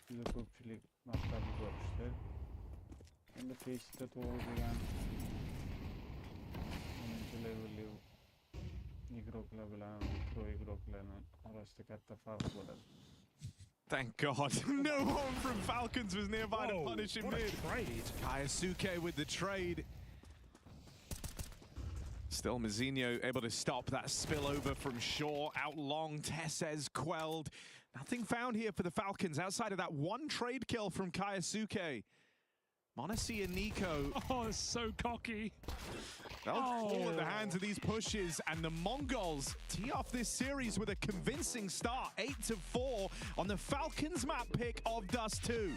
juda ko'pchilik maqtab yuborishdi. Endi Facebookda tug'ilgan 10-levelli igroklar bilan pro igroklarning orasida katta farq bo'ladi. Thank God. No one from Falcons was nearby to punish him mid. Trade. Kaisuke with the trade. Still, Mazinho able to stop that spillover from Shaw. Out long, Tessez quelled. Nothing found here for the Falcons outside of that one trade kill from Kaisuke. m0NESY and Nico. Oh, so cocky. They'll fall at the hands of these pushes, and the Mongols tee off this series with a convincing start, 8-4 on the Falcons map pick of Dust 2.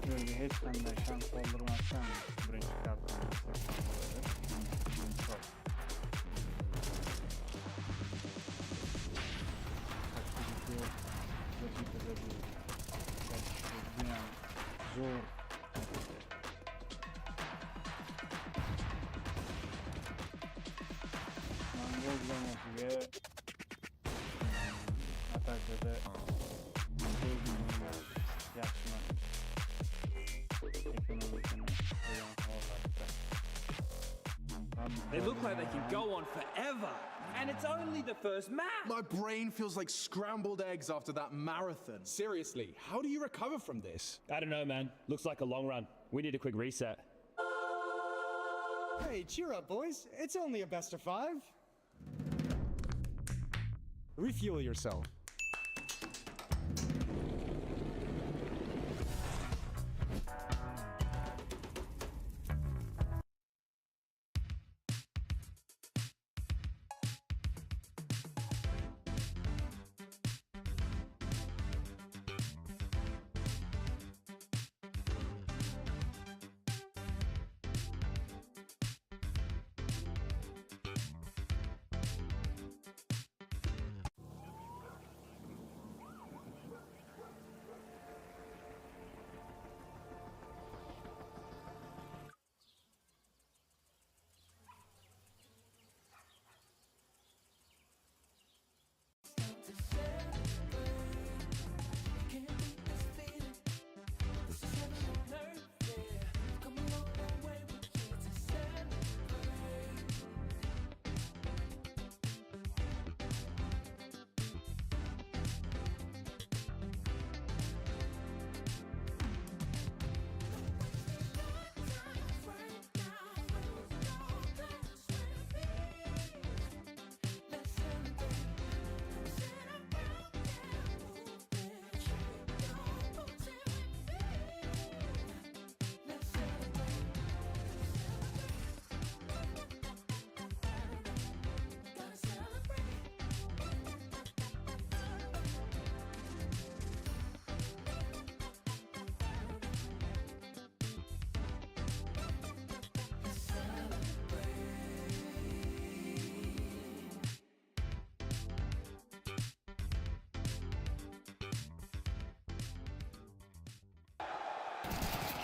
Böyle hiç bende şans doldurmazsam birinci kartını zor. MongolZ atakda They look like they can go on forever, and it's only the first map. My brain feels like scrambled eggs after that marathon. Seriously, how do you recover from this? I don't know, man. Looks like a long run. We need a quick reset. Hey, cheer up, boys. It's only a best of 5. Refuel yourself.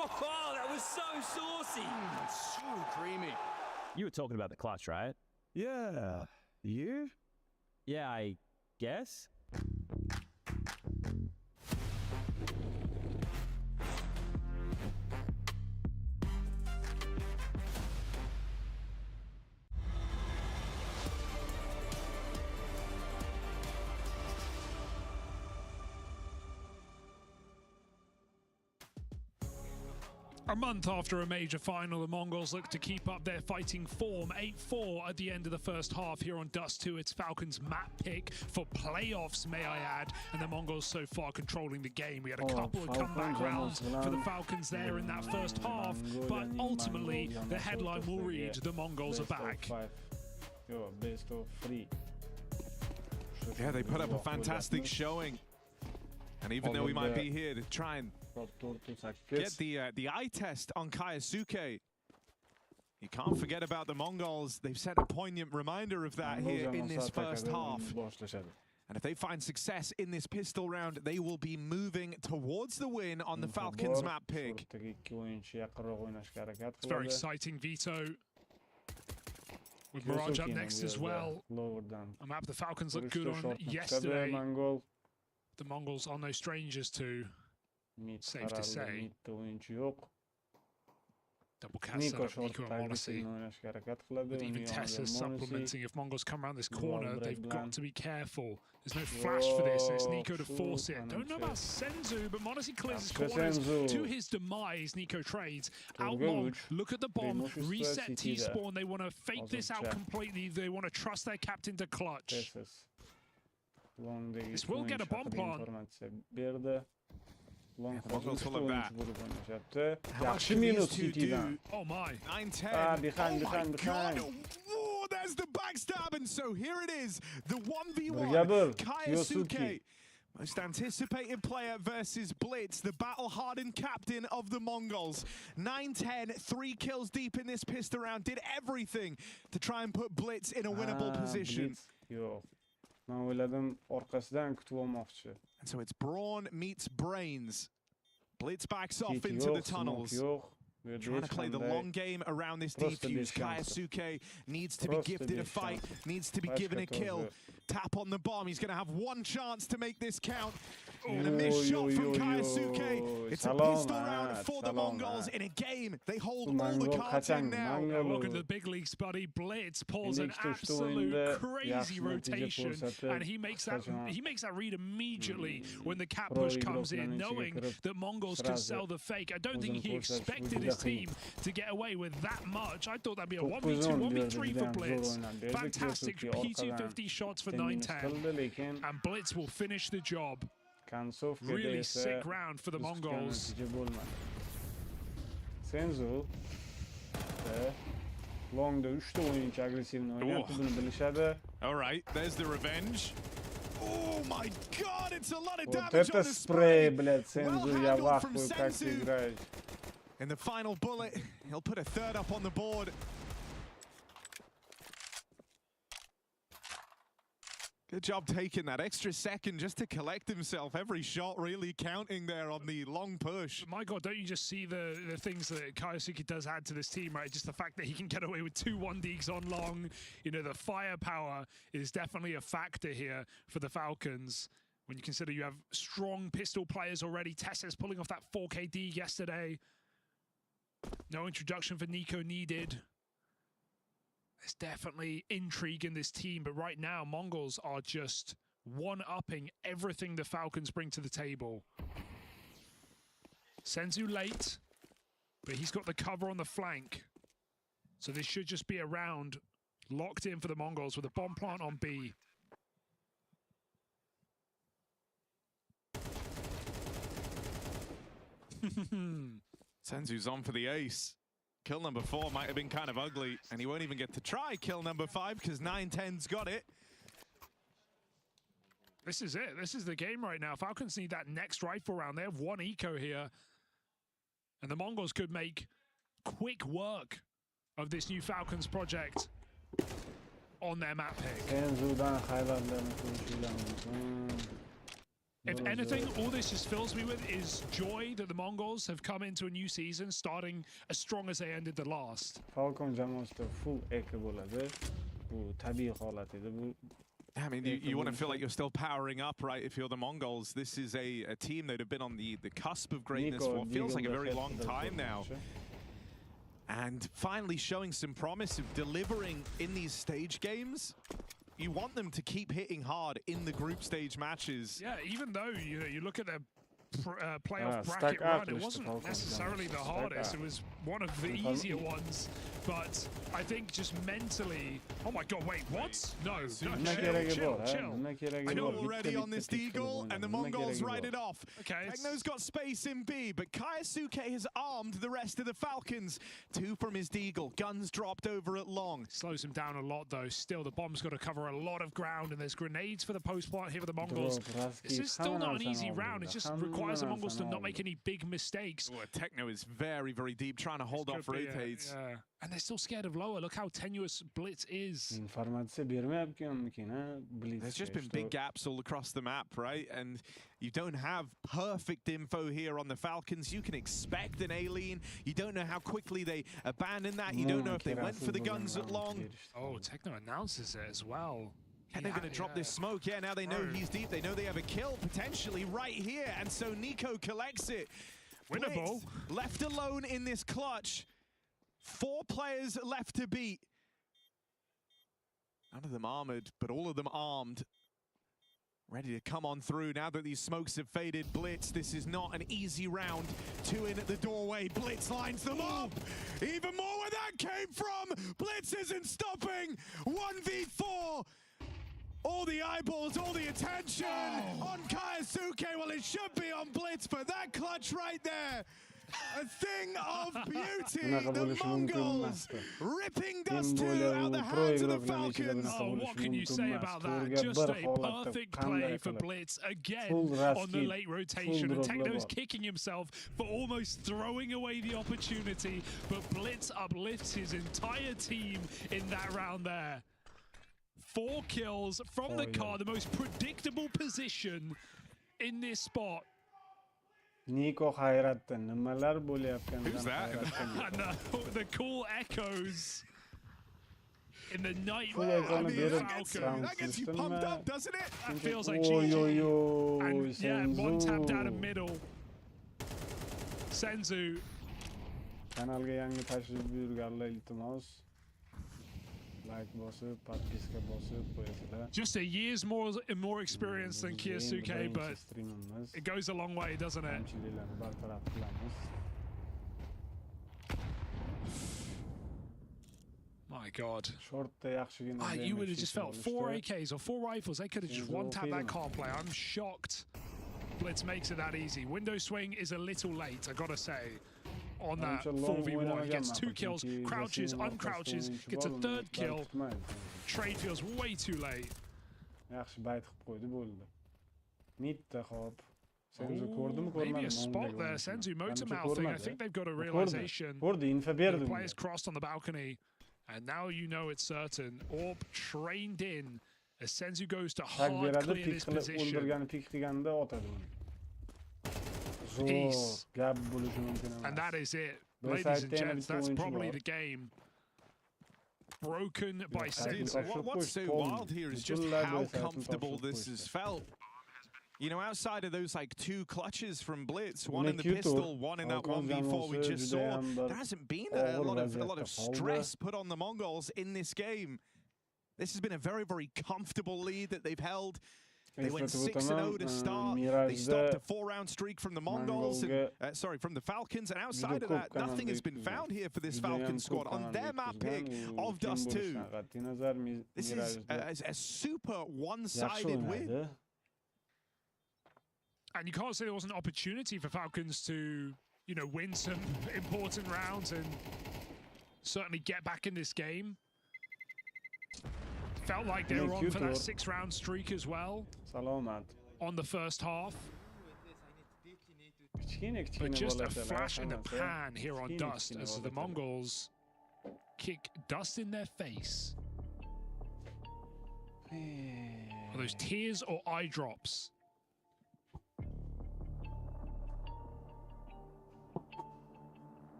Oh, that was so saucy. So creamy. You were talking about the clutch, right? Yeah. You? Yeah, I guess. A month after a major final, the Mongols look to keep up their fighting form. 8-4 at the end of the first half here on Dust 2. It's Falcons' map pick for playoffs, may I add. And the Mongols so far controlling the game. We had a couple of comeback rounds for the Falcons there in that first half. But ultimately, the headline will read, the Mongols are back. Best of 3. Yeah, they put up a fantastic showing. And even though we might be here to try and get the eye test on Kaisuke, you can't forget about the Mongols. They've set a poignant reminder of that here in this first half. And if they find success in this pistol round, they will be moving towards the win on the Falcons map pick. It's very exciting, Vito. With Mirage up next as well. A map the Falcons looked good on yesterday. The Mongols are no strangers to Mid Safe to say. Midda oyuncu yok. Double cast Nico setup, short Nico and Monesi. oynashga harakat qiladi. But even Uni Tessa's yonida supplementing. If Mongols come around this corner, break they've plan. got to be careful. There's no flash for this, and it's Nico to force it. Don't know about Senzu, but Monesi clears his corners to his demise. Nico trades. Outmong, look at the bomb, reset T-spawn. They want to fake this out completely. They want to trust their captain to clutch. This will get a bomb plant. Mongols full of that. How much Yaxshi can these minut two City'dan. do? Oh my. 9-10. Behind. Oh, there's the backstab, and so here it is, the 1v1. Brigabel, Kyosuke, Kyosuke. most anticipated player versus Blitz, the battle-hardened captain of the Mongols. 9-10, 3 kills deep in this pistol round, did everything to try and put Blitz in a winnable position. Yo'q. Men o'yladim orqasidan kutib olmoqchi. And so it's Brawn meets Brains. Blitz backs off City into the yo'q, smoke tunnels. yo'q. Trying to play the long game around this defuse. Kyosuke needs to be gifted a fight, needs to be given a kill. Tap on the bomb. He's going to have one chance to make this count. And a missed shot from Kyosuke. It's a pistol round for the Mongols in a game. They hold all the cards in now. Welcome to the big leagues, buddy. Blitz pulls an absolute crazy rotation, and he makes that read immediately when the cat push comes in, knowing that Mongols can sell the fake. I don't think he expected his team to get away with that much. I thought that'd be a 1v2, 1v3 for Blitz. Fantastic P250 shots for 9-10, and Blitz will finish the job. Really sick round for the Mongols. Senzu Long'da 3 ta oyuncu agressivni oynayapti, buni bilishadi. All right, there's the revenge. Oh my god, it's a lot of damage on the spray, блядь, Senzu, я в ахуе, как ты играешь. In the final bullet, he'll put a third up on the board. Good job taking that extra second just to collect himself. Every shot really counting there on the long push. My God, don't you just see the things that Kyosuke does add to this team, right? Just the fact that he can get away with 2 1-deeks on long. You know, the firepower is definitely a factor here for the Falcons. When you consider you have strong pistol players already. Tessa's pulling off that 4K dig yesterday. No introduction for Nico needed. There's definitely intrigue in this team, but right now, Mongols are just one-upping everything the Falcons bring to the table. Senzu late, but he's got the cover on the flank. So this should just be a round locked in for the Mongols with a bomb plant on B. Senzu's on for the ace. Kill number 4 might have been kind of ugly, and he won't even get to try kill number 5 because 9-10's got it. This is it. This is the game right now. Falcons need that next rifle round. They have 1 eco here. And the Mongols could make quick work of this new Falcons project on their map pick. If anything, all this just fills me with is joy that the Mongols have come into a new season starting as strong as they ended the last. Falcon jamoasida full eco bo'ladi. Bu tabiiy holat edi. Bu I mean, you want to feel like you're still powering up, right? If you're the Mongols, this is a team that have been on the cusp of greatness for what feels like a very long time now. And finally showing some promise of delivering in these stage games. You want them to keep hitting hard in the group stage matches. Yeah, even though you look at their playoff bracket run, it wasn't necessarily the hardest. It was one of the easier ones. But I think just mentally, oh my God, wait, what? No, chill. I know already on this Deagle, and the Mongols write it off. Okay, Techno's got space in B, but Kyosuke has armed the rest of the Falcons. 2 from his Deagle, guns dropped over at long. Slows him down a lot though. Still, the bomb's got to cover a lot of ground, and there's grenades for the post plant here for the Mongols. This is still not an easy round. It just requires the Mongols to not make any big mistakes. Techno is very, very deep, trying to hold off rotates. And they're still scared of lower. Look how tenuous Blitz is. There's just been big gaps all across the map, right? And you don't have perfect info here on the Falcons. You can expect an alien. You don't know how quickly they abandon that. You don't know if they went for the guns at long. Oh, Techno announces it as well. And they're going to drop this smoke. Yeah, now they know he's deep. They know they have a kill potentially right here. And so Nico collects it. Winnable. Left alone in this clutch. 4 players left to beat. None of them armored, but all of them armed. Ready to come on through now that these smokes have faded. Blitz, this is not an easy round. 2 in at the doorway. Blitz lines them up. Even more where that came from. Blitz isn't stopping. 1v4. All the eyeballs, all the attention on KSUK. Well, it should be on Blitz for that clutch right there. A thing of beauty. The Mongols ripping dust 2 out the hands of the Falcons. Oh, what can you say about that? Just a perfect play for Blitz again on the late rotation. And Techno's kicking himself for almost throwing away the opportunity, but Blitz uplifts his entire team in that round there. 4 kills from the car, the most predictable position in this spot. Nico hayratda nimalar bo'layotgan. Who's that? No, the cool echoes in the night. That gets you pumped up, doesn't it? That feels like GG. And yeah, 1 tap down the middle. Senzu. Kanalga yangi tashrif buyurganlar iltimos. Like bosib, podpiska bosib qo'yasizlar. Just a year's more experience than KSUK, but it goes a long way, doesn't it? My God. You would have just felt 4 AKs or 4 rifles. They could have just one-tapped that car play. I'm shocked Blitz makes it that easy. Window swing is a little late, I gotta say. On that 4v1, he gets 2 kills, crouches, uncrouches, gets a 3rd kill. Trade feels way too late. Maybe a spot there, Senzu motor mouthing. I think they've got a realization. The players crossed on the balcony, and now you know it's certain. Orb trained in as Senzu goes to hard clear this position. Peace. And that is it, ladies and gents. That's probably the game. Broken by Senzu. What's so wild here is just how comfortable this has felt. You know, outside of those like 2 clutches from Blitz, 1 in the pistol, 1 in that 1v4 we just saw, there hasn't been a lot of stress put on the Mongols in this game. This has been a very, very comfortable lead that they've held. They went 6-0 to start. They stopped a 4-round streak from the Mongols, and, from the Falcons. And outside of that, nothing has been found here for this Falcon squad on their map pick of Dust 2. This is a super one-sided win. And you can't say there was an opportunity for Falcons to, you know, win some important rounds and certainly get back in this game. Felt like they were on for that 6-round streak as well on the first half. But just a flash in the pan here on Dust as the Mongols kick dust in their face. Are those tears or eye drops?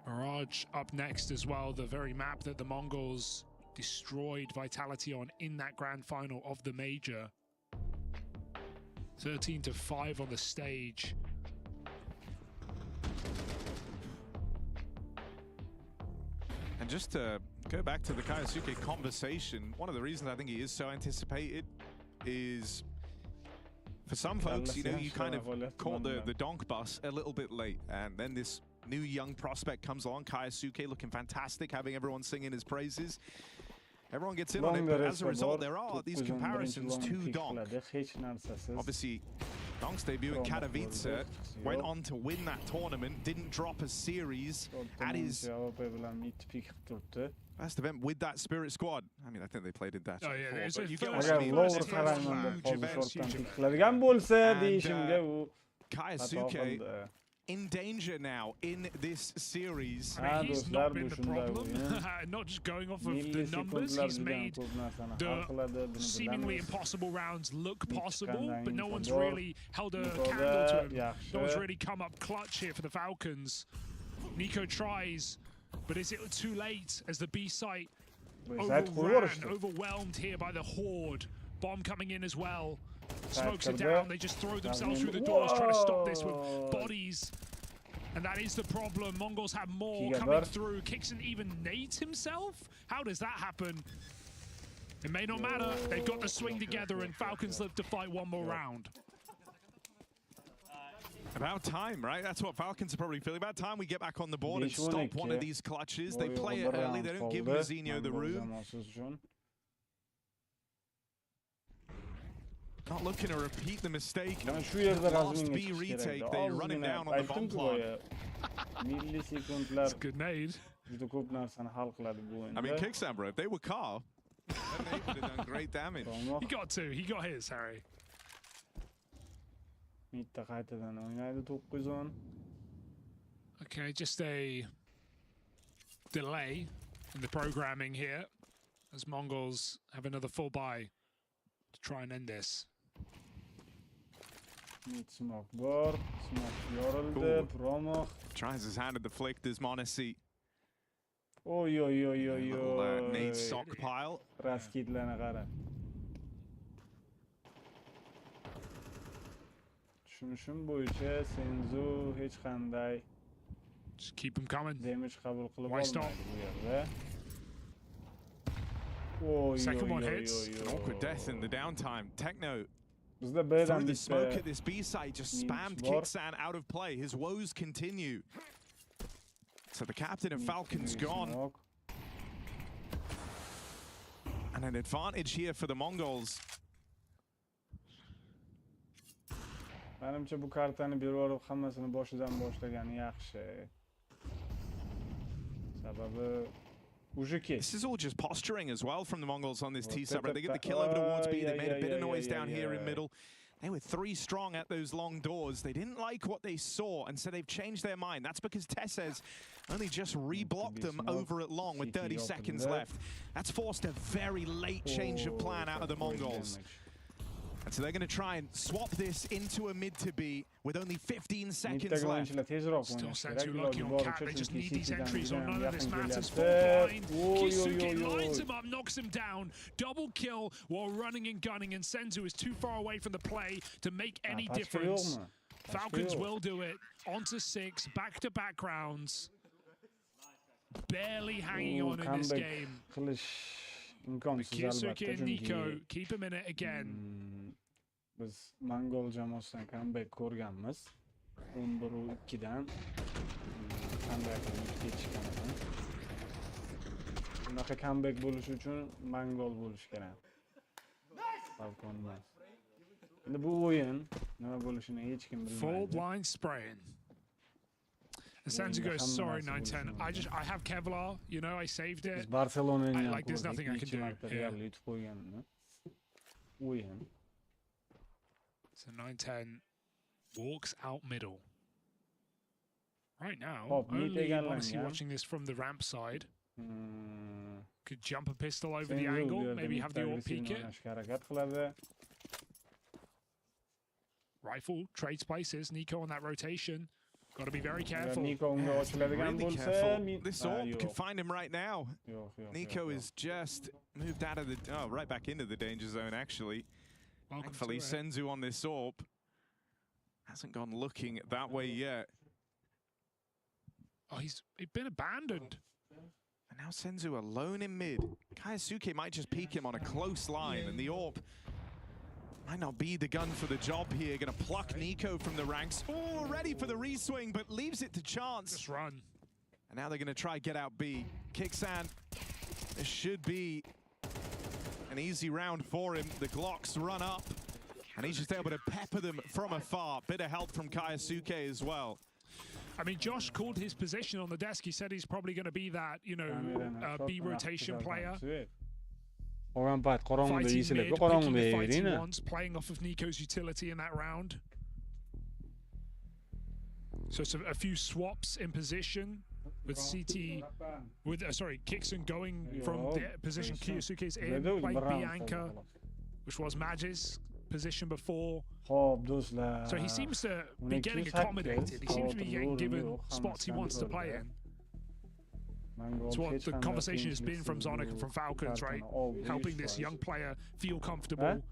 Mirage up next as well, the very map that the Mongols destroyed Vitality on in that grand final of the major. 13-5 on the stage. And just to go back to the KSUK conversation, one of the reasons I think he is so anticipated is, for some folks, you know, you kind of caught the donk bus a little bit late, and then this new young prospect comes along, KSUK, looking fantastic, having everyone singing his praises. Everyone gets in on it, but as a result, there are these comparisons to Donk. Obviously, Donk's debut in Katowice went on to win that tournament, didn't drop a series at his first event with that Spirit squad. I mean, I think they played in that. Oh, yeah, before, you KSUK in danger now in this series. I mean, he's not been the problem. Not just going off of the numbers, he's made the seemingly impossible rounds look possible, but no one's really held a candle to him. No one's really come up clutch here for the Falcons. Nico tries, but is it too late as the B site overwhelmed here by the horde. Bomb coming in as well. Smokes it down. They just throw themselves through the doors, trying to stop this with bodies. And that is the problem. Mongols have more coming through. Kixon even nades himself? How does that happen? It may not matter. They've got the swing together, and Falcons live to fight one more round. About time, right? That's what Falcons are probably feeling. About time we get back on the board and stop one of these clutches. They play it early. They don't give Mazinho the room. Not looking to repeat the mistake. Last B retake, they run him down on the bomb plot. It's a good nade. I mean, Kicksan, bro, if they were Carl, they would have done great damage. He got two. He got his, Harry. Okay, just a delay in the programming here as Mongols have another full buy to try and end this. Tries his hand at the flick, there's Monesi. Nade stockpile. Just keep him coming. Why stop? Second one hits. An awkward death in the downtime. Techno through the smoke at this B site, just spammed Kicksan out of play. His woes continue. So the captain of Falcons gone. And an advantage here for the Mongols. Menimcha bu kartani berib olib hammasini boshidan boshlagani yaxshi. Sababi this is all just posturing as well from the Mongols on this T sub. They get the kill over towards B. They made a bit of noise down here in middle. They were 3 strong at those long doors. They didn't like what they saw, and so they've changed their mind. That's because Tesses only just reblocked them over at long with 30 seconds left. That's forced a very late change of plan out of the Mongols. And so they're going to try and swap this into a mid to B with only 15 seconds left. Still Sensu lucky on Cat. They just need these entries or none of this matters. Full blind. Kisuke lines him up, knocks him down. Double kill while running and gunning, and Sensu is too far away from the play to make any difference. Falcons will do it. On to 6, back-to-back rounds. Barely hanging on in this game. Kisuke and Nico keep him in it again. Biz Mongol jamoasidan comeback ko'rganmiz. 11-2dan qanday qilib ketishganini. Bunaqa comeback bo'lishi uchun Mongol bo'lish kerak. Falconmas. Endi bu o'yin nima bo'lishini hech kim bilmaydi. Full blind spraying. Sanzu goes, sorry, 910. I have Kevlar, you know, I saved it. There's nothing I can do. So 910 walks out middle. Right now, only honestly watching this from the ramp side. Could jump a pistol over the angle, maybe have the AWP peek it. Rifle, trades places, Nico on that rotation. Got to be very careful. Really careful. This AWP could find him right now. Nico is just moved out of the... Oh, right back into the danger zone, actually. Thankfully, Senzu on this AWP hasn't gone looking that way yet. Oh, he's been abandoned. And now Senzu alone in mid. Kaisuke might just peek him on a close line, and the AWP might not be the gun for the job here. Gonna pluck Nico from the ranks. Oh, ready for the reswing, but leaves it to chance. Just run. And now they're gonna try get out B. Kicksan, this should be an easy round for him. The Glocks run up, and he's just able to pepper them from afar. Bit of help from Kaisuke as well. I mean, Josh called his position on the desk. He said he's probably gonna be that, you know, B rotation player. Fighting mid, picking the fights he wants, playing off of Nico's utility in that round. So it's a few swaps in position with CT, with Kixon going from the position Kiyosuke's in, playing B anchor, which was Mag's position before. So he seems to be getting accommodated. He seems to be getting given spots he wants to play in. It's what the conversation has been from Zonic and from Falcons, right? Helping this young player feel comfortable.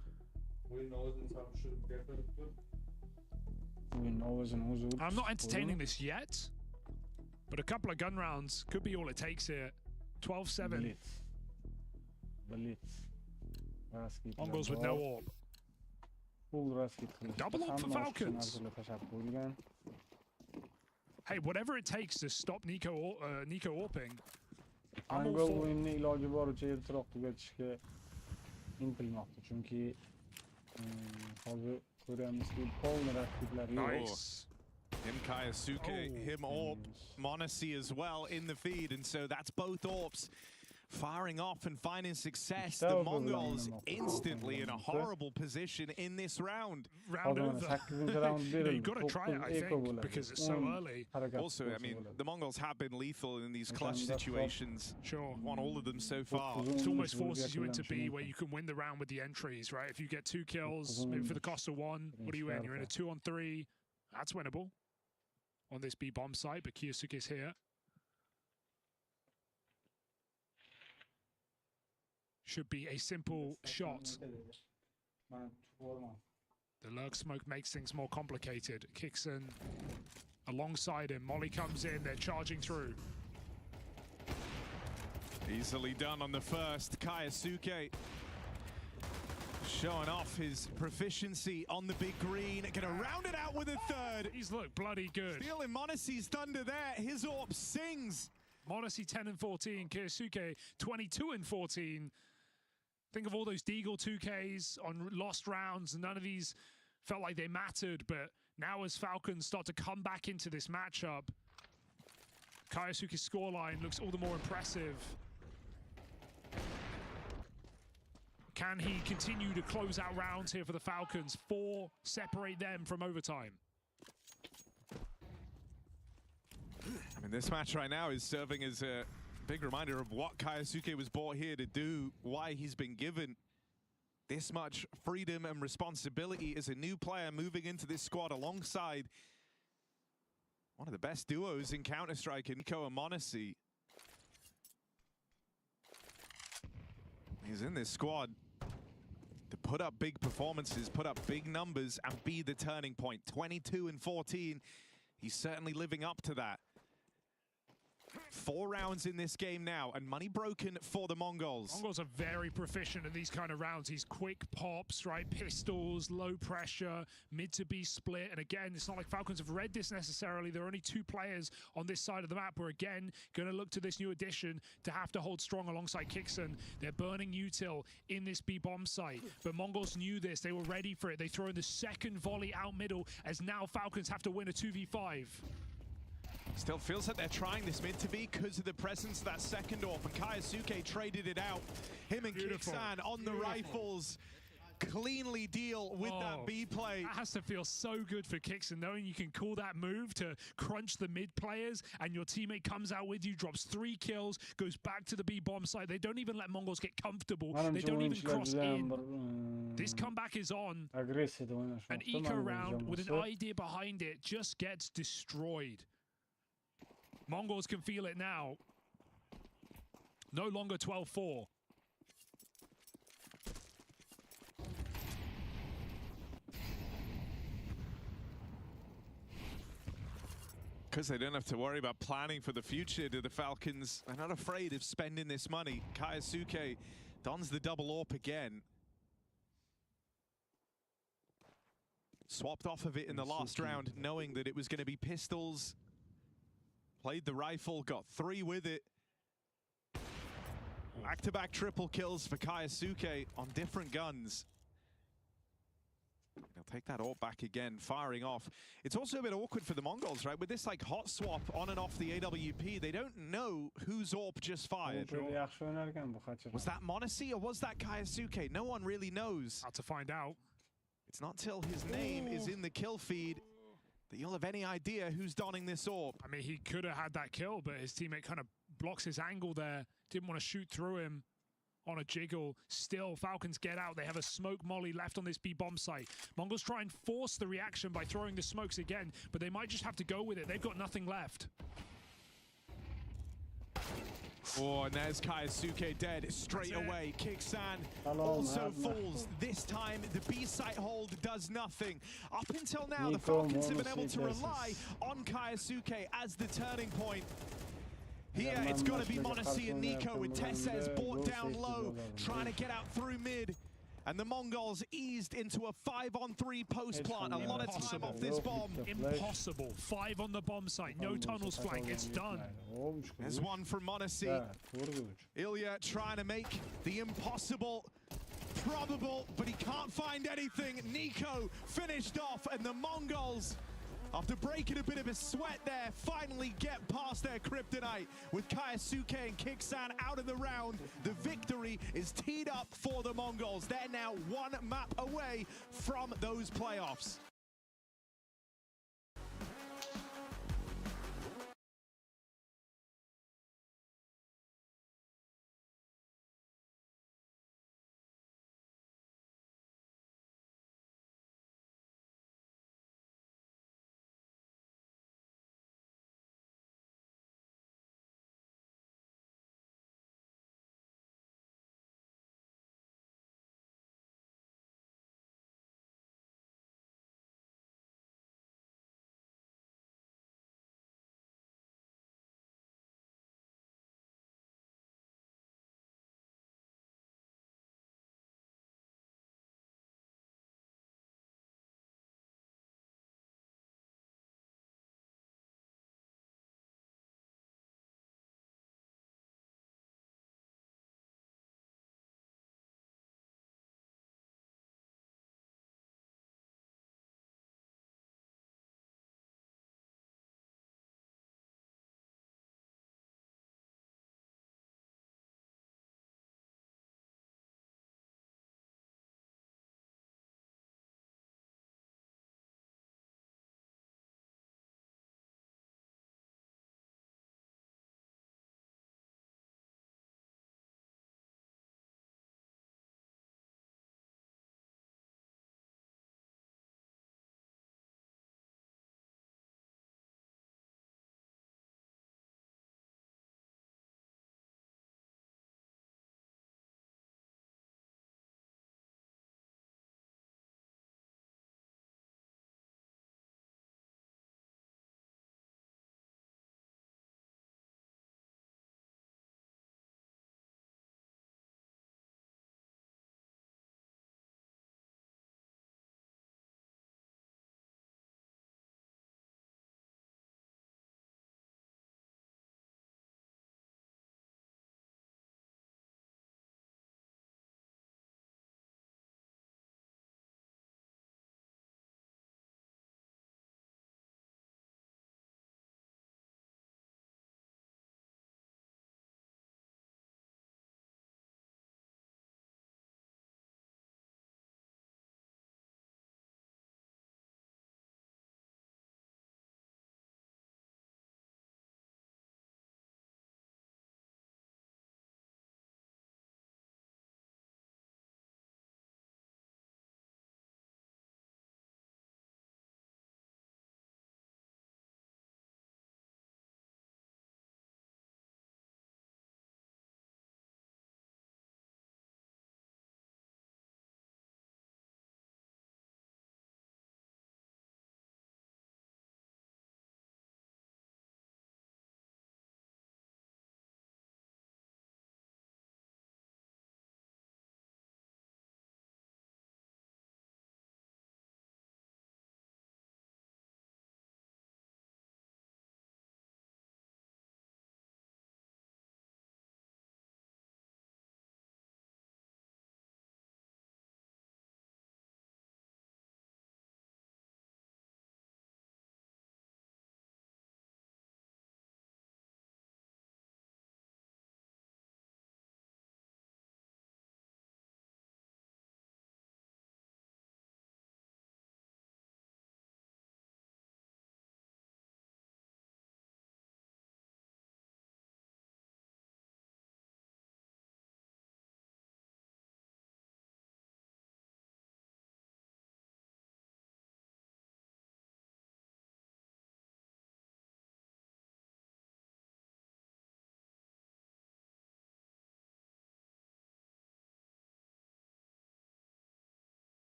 I'm not entertaining this yet, but a couple of gun rounds could be all it takes here. 12-7. Mongols with no orb. Double orb for Falcons. Hey, whatever it takes to stop Nico orping. Mongol o'yinni iloji boricha ertaroq tugatishga intilmoqda, chunki hozir ko'ramizki polni raqiblar yo'q. Him Kaisuke, him Orb, MongolZ as well in the feed, and so that's both Orbs firing off and finding success. The Mongols instantly in a horrible position in this round. Round over. You've got to try it, I think, because it's so early. Also, I mean, the Mongols have been lethal in these clutch situations. Sure. Won all of them so far. It almost forces you into B where you can win the round with the entries, right? If you get 2 kills, maybe for the cost of 1, what are you in? You're in a 2-on-3. That's winnable on this B bomb site, but Kiyosuke's here. Should be a simple shot. The lurk smoke makes things more complicated. Kixon alongside him. Molly comes in, they're charging through. Easily done on the first. Kaisuke showing off his proficiency on the big green. Gonna round it out with a third. He's looked bloody good. Feeling MongolZ's thunder there. His orb sings. MongolZ 10-14, Kiyosuke 22-14. Think of all those Deagle 2Ks on lost rounds. None of these felt like they mattered, but now as Falcons start to come back into this matchup, Kiyosuke's scoreline looks all the more impressive. Can he continue to close out rounds here for the Falcons? 4 separate them from overtime. I mean, this match right now is serving as a big reminder of what Kiyosuke was brought here to do, why he's been given this much freedom and responsibility as a new player moving into this squad alongside one of the best duos in Counter-Strike, Nico and MongolZ. He's in this squad to put up big performances, put up big numbers, and be the turning point. 22-14. He's certainly living up to that. 4 rounds in this game now, and money broken for the Mongols. Mongols are very proficient in these kind of rounds. These quick pops, right? Pistols, low pressure, mid to B split. And again, it's not like Falcons have read this necessarily. There are only 2 players on this side of the map. We're again going to look to this new addition to have to hold strong alongside Kixon. They're burning util in this B bomb site, but Mongols knew this. They were ready for it. They throw in the second volley out middle as now Falcons have to win a 2v5. Still feels like they're trying this mid to be because of the presence of that second orb, and Kiyosuke traded it out. Him and Kixan on the rifles cleanly deal with that B play. That has to feel so good for Kixon, knowing you can call that move to crunch the mid players, and your teammate comes out with you, drops 3 kills, goes back to the B bomb site. They don't even let Mongols get comfortable. They don't even cross in. This comeback is on. An eco round with an idea behind it just gets destroyed. Mongols can feel it now. No longer 12-4. Because they don't have to worry about planning for the future, do the Falcons? They're not afraid of spending this money. Kiyosuke dons the double AWP again. Swapped off of it in the last round, knowing that it was going to be pistols. Played the rifle, got 3 with it. Back-to-back triple kills for Kiyosuke on different guns. He'll take that AWP back again, firing off. It's also a bit awkward for the Mongols, right? With this like hot swap on and off the AWP, they don't know whose AWP just fired. Was that MongolZ or was that Kiyosuke? No one really knows. How to find out. It's not till his name is in the kill feed that you'll have any idea who's donning this AWP. I mean, he could have had that kill, but his teammate kind of blocks his angle there. Didn't want to shoot through him on a jiggle. Still, Falcons get out. They have a smoke molly left on this B bomb site. Mongols try and force the reaction by throwing the smokes again, but they might just have to go with it. They've got nothing left. Oh, and there's Kaisuke dead straight away. Kiksan Hello, also man. falls. This time, the B site hold does nothing. Up until now, the Nico, Falcons have been able to MongolZ rely on Kaisuke as the turning point. Here, Yeah, it's got to be man, Monacy and Nico with Tessez brought down go low, safety, trying to get out through mid. And the Mongols eased into a 5-on-3 post plant. A lot of time off this bomb. Impossible. 5 on the bomb site. No tunnels flank. It's done. There's one from Monacy. Ilya trying to make the impossible probable, but he can't find anything. Nico finished off, and the Mongols, after breaking a bit of a sweat there, finally get past their kryptonite. With Kaisuke and Kiksan out of the round, the victory is teed up for the Mongols. They're now one map away from those playoffs.